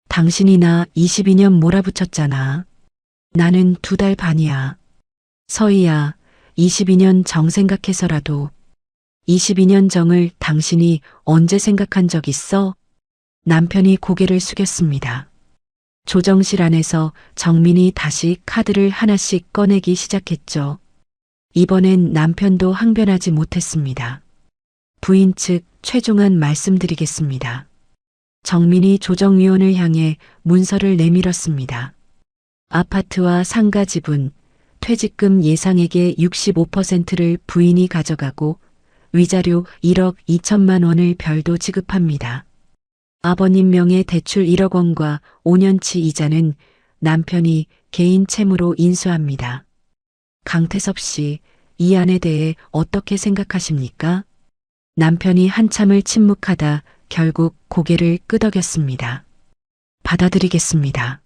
당신이 나 22년 몰아붙였잖아. 나는 2달 반이야. 서희야, 22년 정 생각해서라도 22년 정을 당신이 언제 생각한 적 있어? 남편이 고개를 숙였습니다. 조정실 안에서 정민이 다시 카드를 하나씩 꺼내기 시작했죠. 이번엔 남편도 항변하지 못했습니다. 부인 측 최종한 말씀드리겠습니다. 정민이 조정위원을 향해 문서를 내밀었습니다. 아파트와 상가 지분, 퇴직금 예상액의 65%를 부인이 가져가고 위자료 1억 2천만 원을 별도 지급합니다. 아버님 명의 대출 1억 원과 5년치 이자는 남편이 개인 채무로 인수합니다. 강태섭 씨, 이 안에 대해 어떻게 생각하십니까? 남편이 한참을 침묵하다 결국 고개를 끄덕였습니다. 받아들이겠습니다.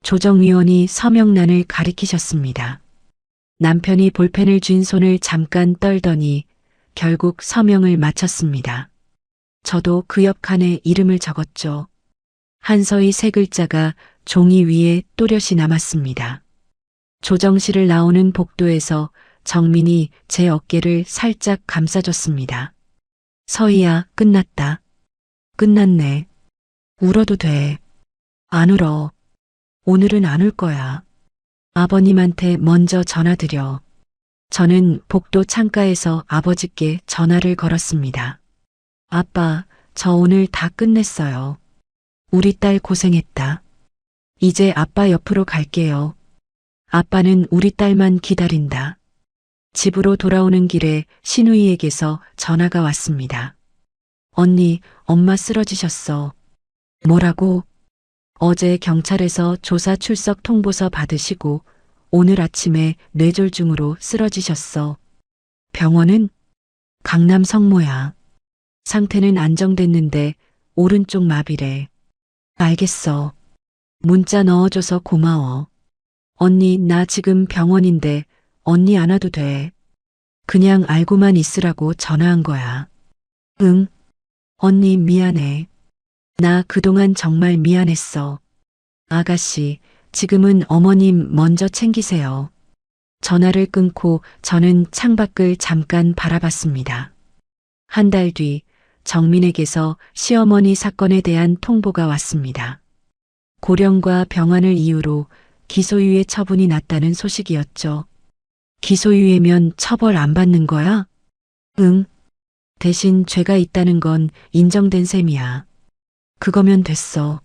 조정위원이 서명란을 가리키셨습니다. 남편이 볼펜을 쥔 손을 잠깐 떨더니 결국 서명을 마쳤습니다. 저도 그 옆 칸에 이름을 적었죠. 한서의 세 글자가 종이 위에 또렷이 남았습니다. 조정실을 나오는 복도에서 정민이 제 어깨를 살짝 감싸줬습니다. 서희야, 끝났다. 끝났네. 울어도 돼. 안 울어. 오늘은 안 울 거야. 아버님한테 먼저 전화드려. 저는 복도 창가에서 아버지께 전화를 걸었습니다. 아빠, 저 오늘 다 끝냈어요. 우리 딸 고생했다. 이제 아빠 옆으로 갈게요. 아빠는 우리 딸만 기다린다. 집으로 돌아오는 길에 신우이에게서 전화가 왔습니다. 언니, 엄마 쓰러지셨어. 뭐라고? 어제 경찰에서 조사 출석 통보서 받으시고 오늘 아침에 뇌졸중으로 쓰러지셨어. 병원은? 강남 성모야. 상태는 안정됐는데 오른쪽 마비래. 알겠어. 문자 넣어줘서 고마워. 언니, 나 지금 병원인데 언니 안 와도 돼. 그냥 알고만 있으라고 전화한 거야. 응. 언니 미안해. 나 그동안 정말 미안했어. 아가씨, 지금은 어머님 먼저 챙기세요. 전화를 끊고 저는 창밖을 잠깐 바라봤습니다. 한 달 뒤 정민에게서 시어머니 사건에 대한 통보가 왔습니다. 고령과 병환을 이유로 기소유예 처분이 났다는 소식이었죠. 기소유예면 처벌 안 받는 거야? 응. 대신 죄가 있다는 건 인정된 셈이야. 그거면 됐어.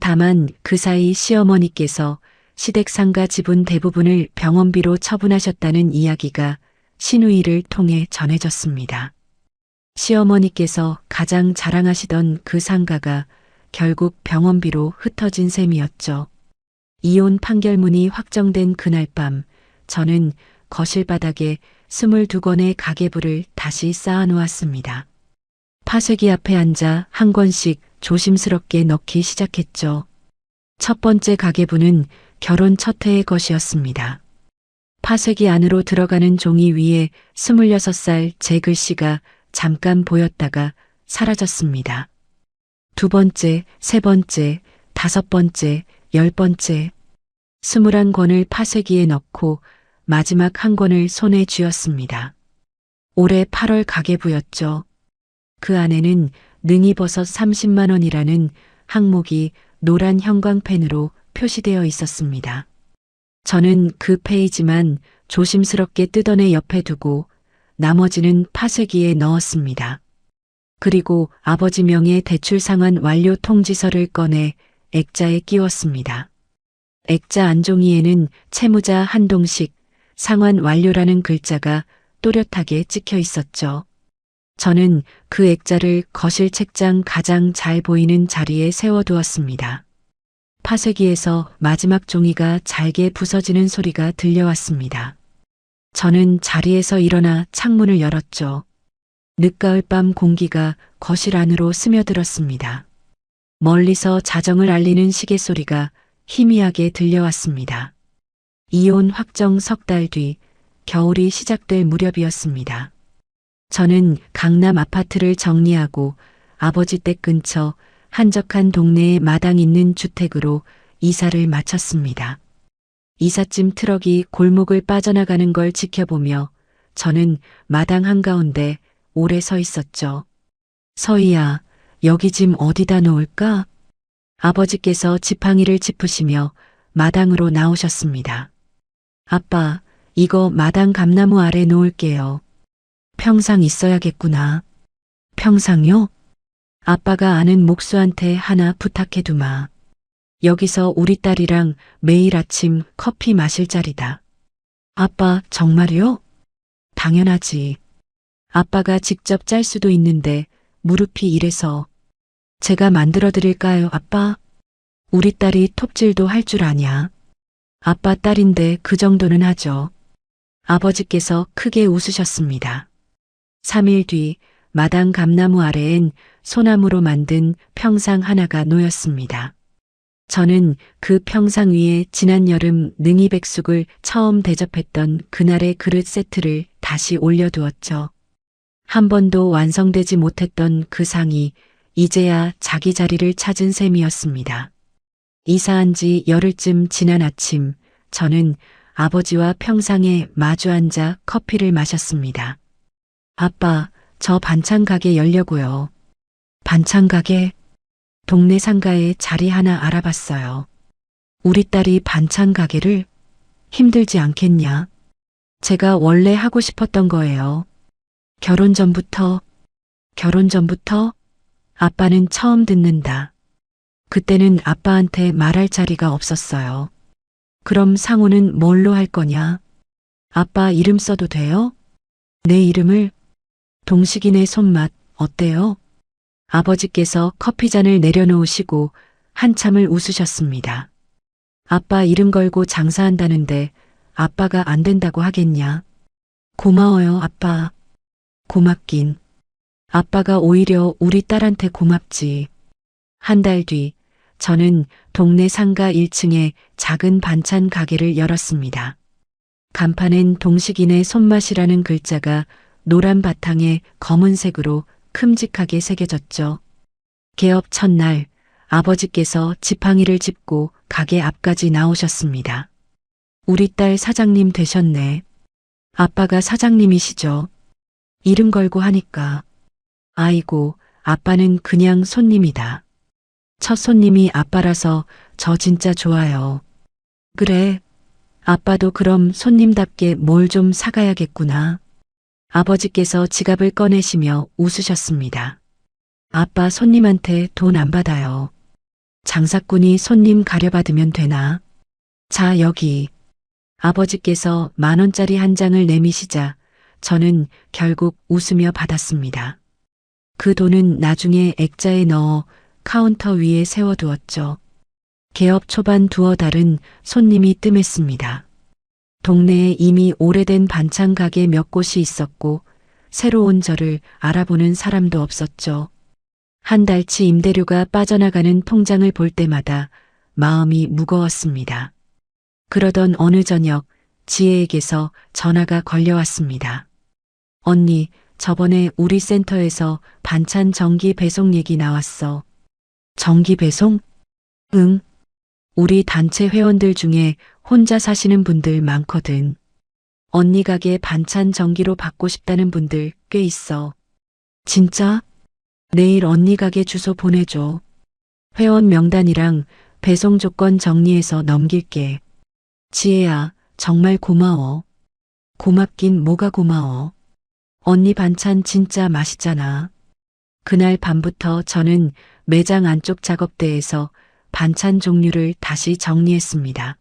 다만 그 사이 시어머니께서 시댁상가 지분 대부분을 병원비로 처분하셨다는 이야기가 신우이를 통해 전해졌습니다. 시어머니께서 가장 자랑하시던 그 상가가 결국 병원비로 흩어진 셈이었죠. 이혼 판결문이 확정된 그날 밤 저는 거실 바닥에 22권의 가계부를 다시 쌓아놓았습니다. 파쇄기 앞에 앉아 한 권씩 조심스럽게 넣기 시작했죠. 첫 번째 가계부는 결혼 첫 해의 것이었습니다. 파쇄기 안으로 들어가는 종이 위에 26살 제 글씨가 잠깐 보였다가 사라졌습니다. 두 번째, 세 번째, 다섯 번째, 10번째, 21권을 파쇄기에 넣고 마지막 한 권을 손에 쥐었습니다. 올해 8월 가계부였죠. 그 안에는 능이버섯 30만 원이라는 항목이 노란 형광펜으로 표시되어 있었습니다. 저는 그 페이지만 조심스럽게 뜯어내 옆에 두고 나머지는 파쇄기에 넣었습니다. 그리고 아버지 명의 대출 상환 완료 통지서를 꺼내 액자에 끼웠습니다. 액자 안종이에는 채무자 한동식 상환 완료라는 글자가 또렷하게 찍혀 있었죠. 저는 그 액자를 거실 책장 가장 잘 보이는 자리에 세워두었습니다. 파쇄기에서 마지막 종이가 잘게 부서지는 소리가 들려왔습니다. 저는 자리에서 일어나 창문을 열었죠. 늦가을 밤 공기가 거실 안으로 스며들었습니다. 멀리서 자정을 알리는 시계 소리가 희미하게 들려왔습니다. 이혼 확정 석 달 뒤 겨울이 시작될 무렵이었습니다. 저는 강남 아파트를 정리하고 아버지 댁 근처 한적한 동네에 마당 있는 주택으로 이사를 마쳤습니다. 이삿짐 트럭이 골목을 빠져나가는 걸 지켜보며 저는 마당 한가운데 오래 서 있었죠. 서희야, 여기 짐 어디다 놓을까? 아버지께서 지팡이를 짚으시며 마당으로 나오셨습니다. 아빠, 이거 마당 감나무 아래 놓을게요. 평상 있어야겠구나. 평상요? 아빠가 아는 목수한테 하나 부탁해두마. 여기서 우리 딸이랑 매일 아침 커피 마실 자리다. 아빠, 정말요? 당연하지. 아빠가 직접 짤 수도 있는데 무릎이 이래서. 제가 만들어 드릴까요, 아빠? 우리 딸이 톱질도 할 줄 아냐. 아빠 딸인데 그 정도는 하죠. 아버지께서 크게 웃으셨습니다. 3일 뒤 마당 감나무 아래엔 소나무로 만든 평상 하나가 놓였습니다. 저는 그 평상 위에 지난 여름 능이백숙을 처음 대접했던 그날의 그릇 세트를 다시 올려두었죠. 한 번도 완성되지 못했던 그 상이 이제야 자기 자리를 찾은 셈이었습니다. 이사한 지 열흘쯤 지난 아침, 저는 아버지와 평상에 마주 앉아 커피를 마셨습니다. 아빠, 저 반찬 가게 열려고요. 반찬 가게? 동네 상가에 자리 하나 알아봤어요. 우리 딸이 반찬 가게를? 힘들지 않겠냐? 제가 원래 하고 싶었던 거예요. 결혼 전부터? 아빠는 처음 듣는다. 그때는 아빠한테 말할 자리가 없었어요. 그럼 상호는 뭘로 할 거냐? 아빠 이름 써도 돼요? 내 이름을? 동식이네 손맛 어때요? 아버지께서 커피잔을 내려놓으시고 한참을 웃으셨습니다. 아빠 이름 걸고 장사한다는데 아빠가 안 된다고 하겠냐? 고마워요, 아빠. 고맙긴. 아빠가 오히려 우리 딸한테 고맙지. 한 달 뒤, 저는 동네 상가 1층에 작은 반찬 가게를 열었습니다. 간판엔 동식이네 손맛이라는 글자가 노란 바탕에 검은색으로 큼직하게 새겨졌죠. 개업 첫날, 아버지께서 지팡이를 짚고 가게 앞까지 나오셨습니다. 우리 딸 사장님 되셨네. 아빠가 사장님이시죠. 이름 걸고 하니까. 아이고, 아빠는 그냥 손님이다. 첫 손님이 아빠라서 저 진짜 좋아요. 그래. 아빠도 그럼 손님답게 뭘 좀 사가야겠구나. 아버지께서 지갑을 꺼내시며 웃으셨습니다. 아빠 손님한테 돈 안 받아요. 장사꾼이 손님 가려받으면 되나? 자, 여기. 아버지께서 10,000원짜리 한 장을 내미시자 저는 결국 웃으며 받았습니다. 그 돈은 나중에 액자에 넣어 카운터 위에 세워두었죠. 개업 초반 두어 달은 손님이 뜸했습니다. 동네에 이미 오래된 반찬 가게 몇 곳이 있었고 새로운 저를 알아보는 사람도 없었죠. 한 달치 임대료가 빠져나가는 통장을 볼 때마다 마음이 무거웠습니다. 그러던 어느 저녁 지혜에게서 전화가 걸려왔습니다. 언니, 저번에 우리 센터에서 반찬 정기 배송 얘기 나왔어. 정기 배송? 응. 우리 단체 회원들 중에 혼자 사시는 분들 많거든. 언니 가게 반찬 정기로 받고 싶다는 분들 꽤 있어. 진짜? 내일 언니 가게 주소 보내줘. 회원 명단이랑 배송 조건 정리해서 넘길게. 지혜야, 정말 고마워. 고맙긴 뭐가 고마워. 언니 반찬 진짜 맛있잖아. 그날 밤부터 저는 매장 안쪽 작업대에서 반찬 종류를 다시 정리했습니다.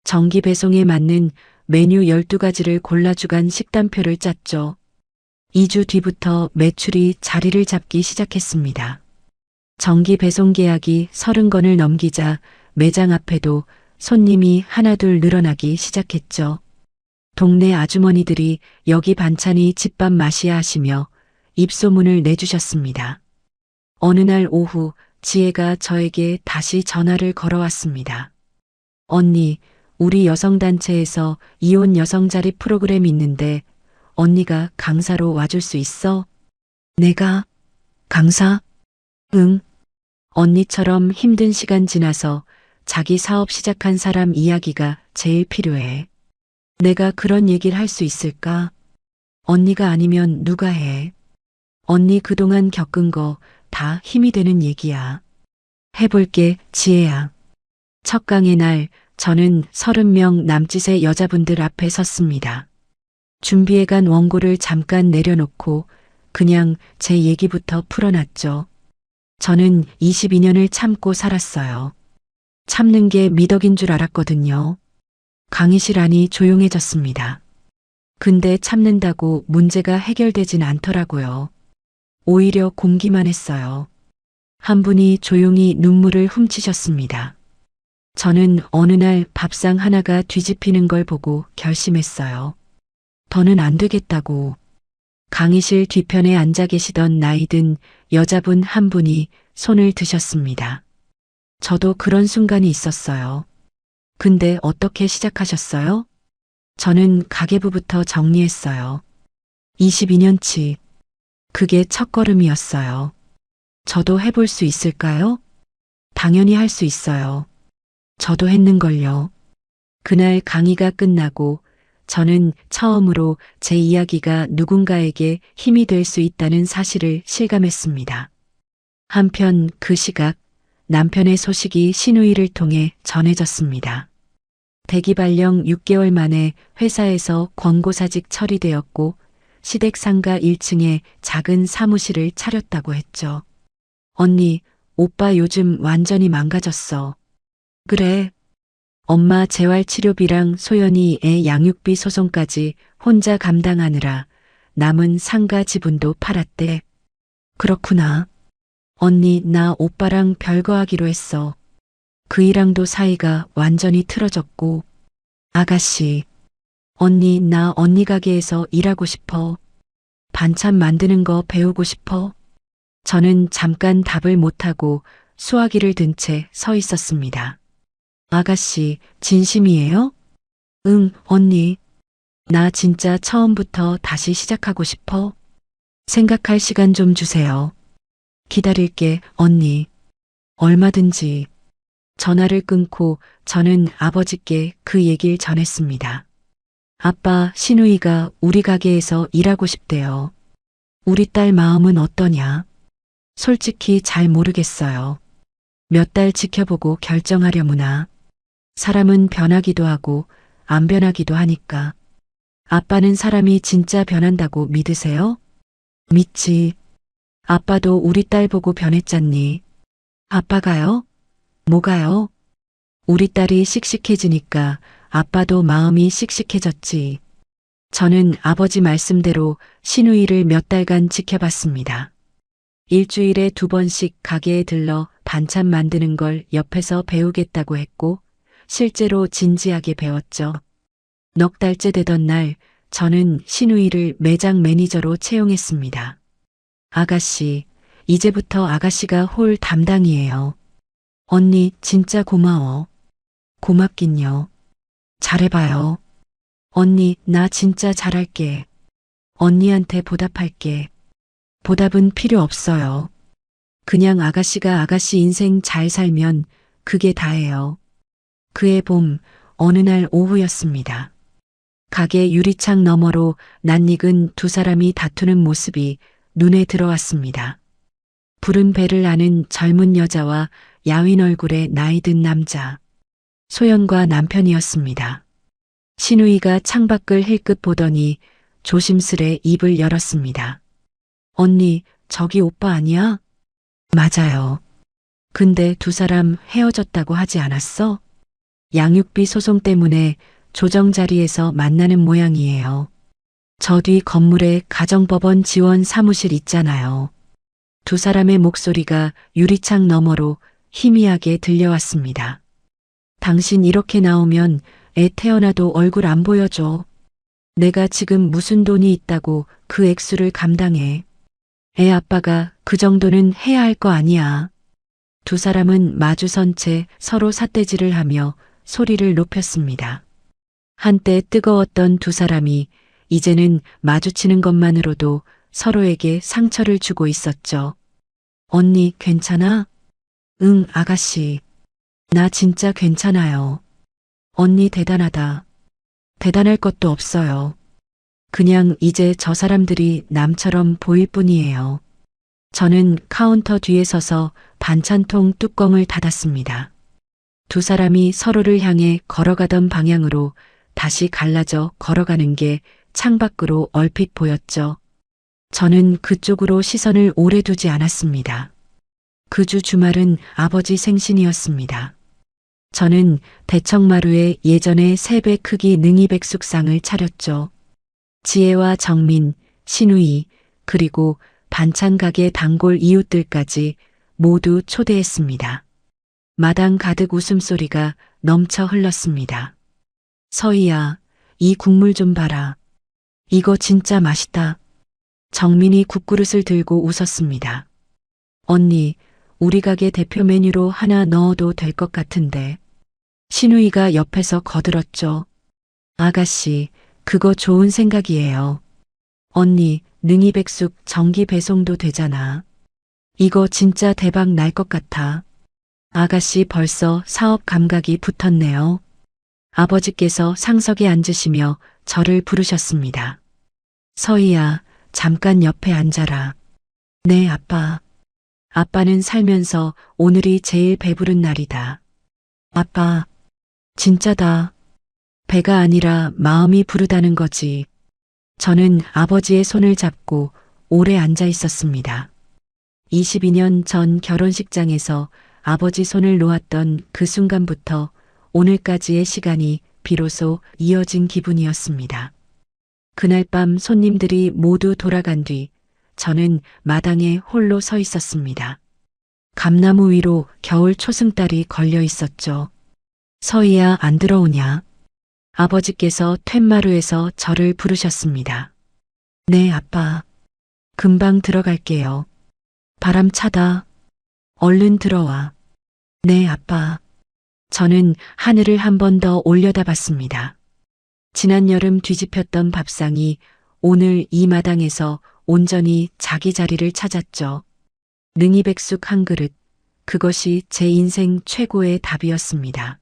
정기 배송에 맞는 메뉴 12가지를 골라주간 식단표를 짰죠. 2주 뒤부터 매출이 자리를 잡기 시작했습니다. 정기 배송 계약이 30건을 넘기자 매장 앞에도 손님이 하나둘 늘어나기 시작했죠. 동네 아주머니들이 여기 반찬이 집밥 맛이야 하시며 입소문을 내주셨습니다. 어느 날 오후 지혜가 저에게 다시 전화를 걸어왔습니다. 언니, 우리 여성단체에서 이혼 여성 자립 프로그램 있는데 언니가 강사로 와줄 수 있어? 내가? 강사? 응. 언니처럼 힘든 시간 지나서 자기 사업 시작한 사람 이야기가 제일 필요해. 내가 그런 얘기를 할 수 있을까? 언니가 아니면 누가 해? 언니 그동안 겪은 거 다 힘이 되는 얘기야. 해볼게, 지혜야. 첫 강의 날 저는 30명 남짓의 여자분들 앞에 섰습니다. 준비해간 원고를 잠깐 내려놓고 그냥 제 얘기부터 풀어놨죠. 저는 22년을 참고 살았어요. 참는 게 미덕인 줄 알았거든요. 강의실 안이 조용해졌습니다. 근데 참는다고 문제가 해결되진 않더라고요. 오히려 공기만 했어요. 한 분이 조용히 눈물을 훔치셨습니다. 저는 어느 날 밥상 하나가 뒤집히는 걸 보고 결심했어요. 더는 안 되겠다고. 강의실 뒤편에 앉아 계시던 나이든 여자분 한 분이 손을 드셨습니다. 저도 그런 순간이 있었어요. 근데 어떻게 시작하셨어요? 저는 가계부부터 정리했어요. 22년치. 그게 첫걸음이었어요. 저도 해볼 수 있을까요? 당연히 할 수 있어요. 저도 했는걸요. 그날 강의가 끝나고 저는 처음으로 제 이야기가 누군가에게 힘이 될 수 있다는 사실을 실감했습니다. 한편 그 시각 남편의 소식이 시누이를 통해 전해졌습니다. 대기 발령 6개월 만에 회사에서 권고사직 처리되었고 시댁 상가 1층에 작은 사무실을 차렸다고 했죠. 언니, 오빠 요즘 완전히 망가졌어. 그래. 엄마 재활치료비랑 소연이 애 양육비 소송까지 혼자 감당하느라 남은 상가 지분도 팔았대. 그렇구나. 언니, 나 오빠랑 별거 하기로 했어. 그이랑도 사이가 완전히 틀어졌고. 아가씨. 언니, 나 언니 가게에서 일하고 싶어. 반찬 만드는 거 배우고 싶어. 저는 잠깐 답을 못하고 수화기를 든 채 서 있었습니다. 아가씨, 진심이에요? 응, 언니. 나 진짜 처음부터 다시 시작하고 싶어. 생각할 시간 좀 주세요. 기다릴게, 언니. 얼마든지. 전화를 끊고 저는 아버지께 그 얘기를 전했습니다. 아빠, 시누이가 우리 가게에서 일하고 싶대요. 우리 딸 마음은 어떠냐? 솔직히 잘 모르겠어요. 몇 달 지켜보고 결정하려무나. 사람은 변하기도 하고 안 변하기도 하니까. 아빠는 사람이 진짜 변한다고 믿으세요? 믿지. 아빠도 우리 딸 보고 변했잖니. 아빠가요? 뭐가요? 우리 딸이 씩씩해지니까 아빠도 마음이 씩씩해졌지. 저는 아버지 말씀대로 시누이를 몇 달간 지켜봤습니다. 일주일에 2번씩 가게에 들러 반찬 만드는 걸 옆에서 배우겠다고 했고 실제로 진지하게 배웠죠. 넉 달째 되던 날 저는 시누이를 매장 매니저로 채용했습니다. 아가씨, 이제부터 아가씨가 홀 담당이에요. 언니 진짜 고마워. 고맙긴요. 잘해봐요. 언니, 나 진짜 잘할게. 언니한테 보답할게. 보답은 필요 없어요. 그냥 아가씨가 아가씨 인생 잘 살면 그게 다예요. 그해 봄 어느 날 오후였습니다. 가게 유리창 너머로 낯익은 두 사람이 다투는 모습이 눈에 들어왔습니다. 푸른 배를 아는 젊은 여자와 야윈 얼굴의 나이든 남자. 소연과 남편이었습니다. 시누이가 창밖을 힐끗 보더니 조심스레 입을 열었습니다. 언니, 저기 오빠 아니야? 맞아요. 근데 두 사람 헤어졌다고 하지 않았어? 양육비 소송 때문에 조정 자리에서 만나는 모양이에요. 저 뒤 건물에 가정법원 지원 사무실 있잖아요. 두 사람의 목소리가 유리창 너머로 희미하게 들려왔습니다. 당신 이렇게 나오면 애 태어나도 얼굴 안 보여줘. 내가 지금 무슨 돈이 있다고 그 액수를 감당해. 애 아빠가 그 정도는 해야 할 거 아니야. 두 사람은 마주선 채 서로 삿대질을 하며 소리를 높였습니다. 한때 뜨거웠던 두 사람이 이제는 마주치는 것만으로도 서로에게 상처를 주고 있었죠. 언니, 괜찮아? 응, 아가씨. 나 진짜 괜찮아요. 언니 대단하다. 대단할 것도 없어요. 그냥 이제 저 사람들이 남처럼 보일 뿐이에요. 저는 카운터 뒤에 서서 반찬통 뚜껑을 닫았습니다. 두 사람이 서로를 향해 걸어가던 방향으로 다시 갈라져 걸어가는 게 창밖으로 얼핏 보였죠. 저는 그쪽으로 시선을 오래 두지 않았습니다. 그 주 주말은 아버지 생신이었습니다. 저는 대청마루에 예전의 3배 크기 능이백숙상을 차렸죠. 지혜와 정민, 신우이, 그리고 반찬 가게 단골 이웃들까지 모두 초대했습니다. 마당 가득 웃음소리가 넘쳐 흘렀습니다. 서희야, 이 국물 좀 봐라. 이거 진짜 맛있다. 정민이 국그릇을 들고 웃었습니다. 언니, 우리 가게 대표 메뉴로 하나 넣어도 될 것 같은데. 신우이가 옆에서 거들었죠. 아가씨, 그거 좋은 생각이에요. 언니, 능이백숙 정기 배송도 되잖아. 이거 진짜 대박 날 것 같아. 아가씨 벌써 사업 감각이 붙었네요. 아버지께서 상석에 앉으시며 저를 부르셨습니다. 서희야, 잠깐 옆에 앉아라. 네, 아빠. 아빠는 살면서 오늘이 제일 배부른 날이다. 아빠, 진짜다. 배가 아니라 마음이 부르다는 거지. 저는 아버지의 손을 잡고 오래 앉아 있었습니다. 22년 전 결혼식장에서 아버지 손을 놓았던 그 순간부터 오늘까지의 시간이 비로소 이어진 기분이었습니다. 그날 밤 손님들이 모두 돌아간 뒤 저는 마당에 홀로 서 있었습니다. 감나무 위로 겨울 초승달이 걸려 있었죠. 서희야, 안 들어오냐? 아버지께서 툇마루에서 저를 부르셨습니다. 네, 아빠. 금방 들어갈게요. 바람 차다. 얼른 들어와. 네, 아빠. 저는 하늘을 한 번 더 올려다봤습니다. 지난 여름 뒤집혔던 밥상이 오늘 이 마당에서 온전히 자기 자리를 찾았죠. 능이백숙 한 그릇, 그것이 제 인생 최고의 답이었습니다.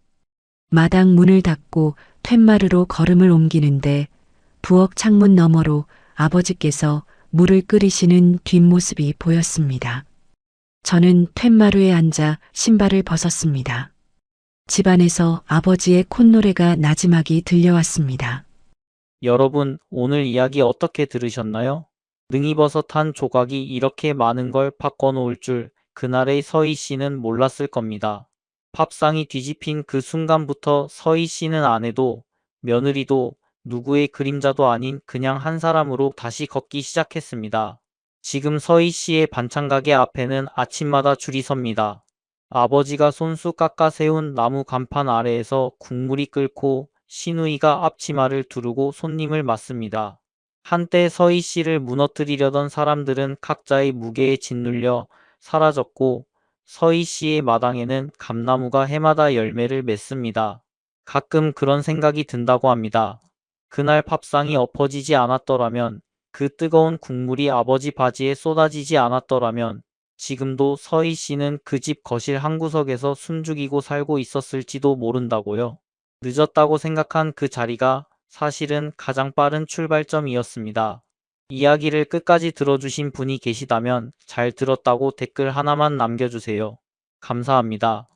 마당 문을 닫고 툇마루로 걸음을 옮기는데 부엌 창문 너머로 아버지께서 물을 끓이시는 뒷모습이 보였습니다. 저는 툇마루에 앉아 신발을 벗었습니다. 집안에서 아버지의 콧노래가 나지막이 들려왔습니다. 여러분, 오늘 이야기 어떻게 들으셨나요? 능이버섯 한 조각이 이렇게 많은 걸 바꿔놓을 줄 그날의 서희 씨는 몰랐을 겁니다. 밥상이 뒤집힌 그 순간부터 서희 씨는 아내도 며느리도 누구의 그림자도 아닌 그냥 한 사람으로 다시 걷기 시작했습니다. 지금 서희 씨의 반찬 가게 앞에는 아침마다 줄이 섭니다. 아버지가 손수 깎아 세운 나무 간판 아래에서 국물이 끓고 신우이가 앞치마를 두르고 손님을 맞습니다. 한때 서희 씨를 무너뜨리려던 사람들은 각자의 무게에 짓눌려 사라졌고 서희 씨의 마당에는 감나무가 해마다 열매를 맺습니다. 가끔 그런 생각이 든다고 합니다. 그날 밥상이 엎어지지 않았더라면, 그 뜨거운 국물이 아버지 바지에 쏟아지지 않았더라면 지금도 서희 씨는 그 집 거실 한구석에서 숨죽이고 살고 있었을지도 모른다고요. 늦었다고 생각한 그 자리가 사실은 가장 빠른 출발점이었습니다. 이야기를 끝까지 들어주신 분이 계시다면 잘 들었다고 댓글 하나만 남겨주세요. 감사합니다.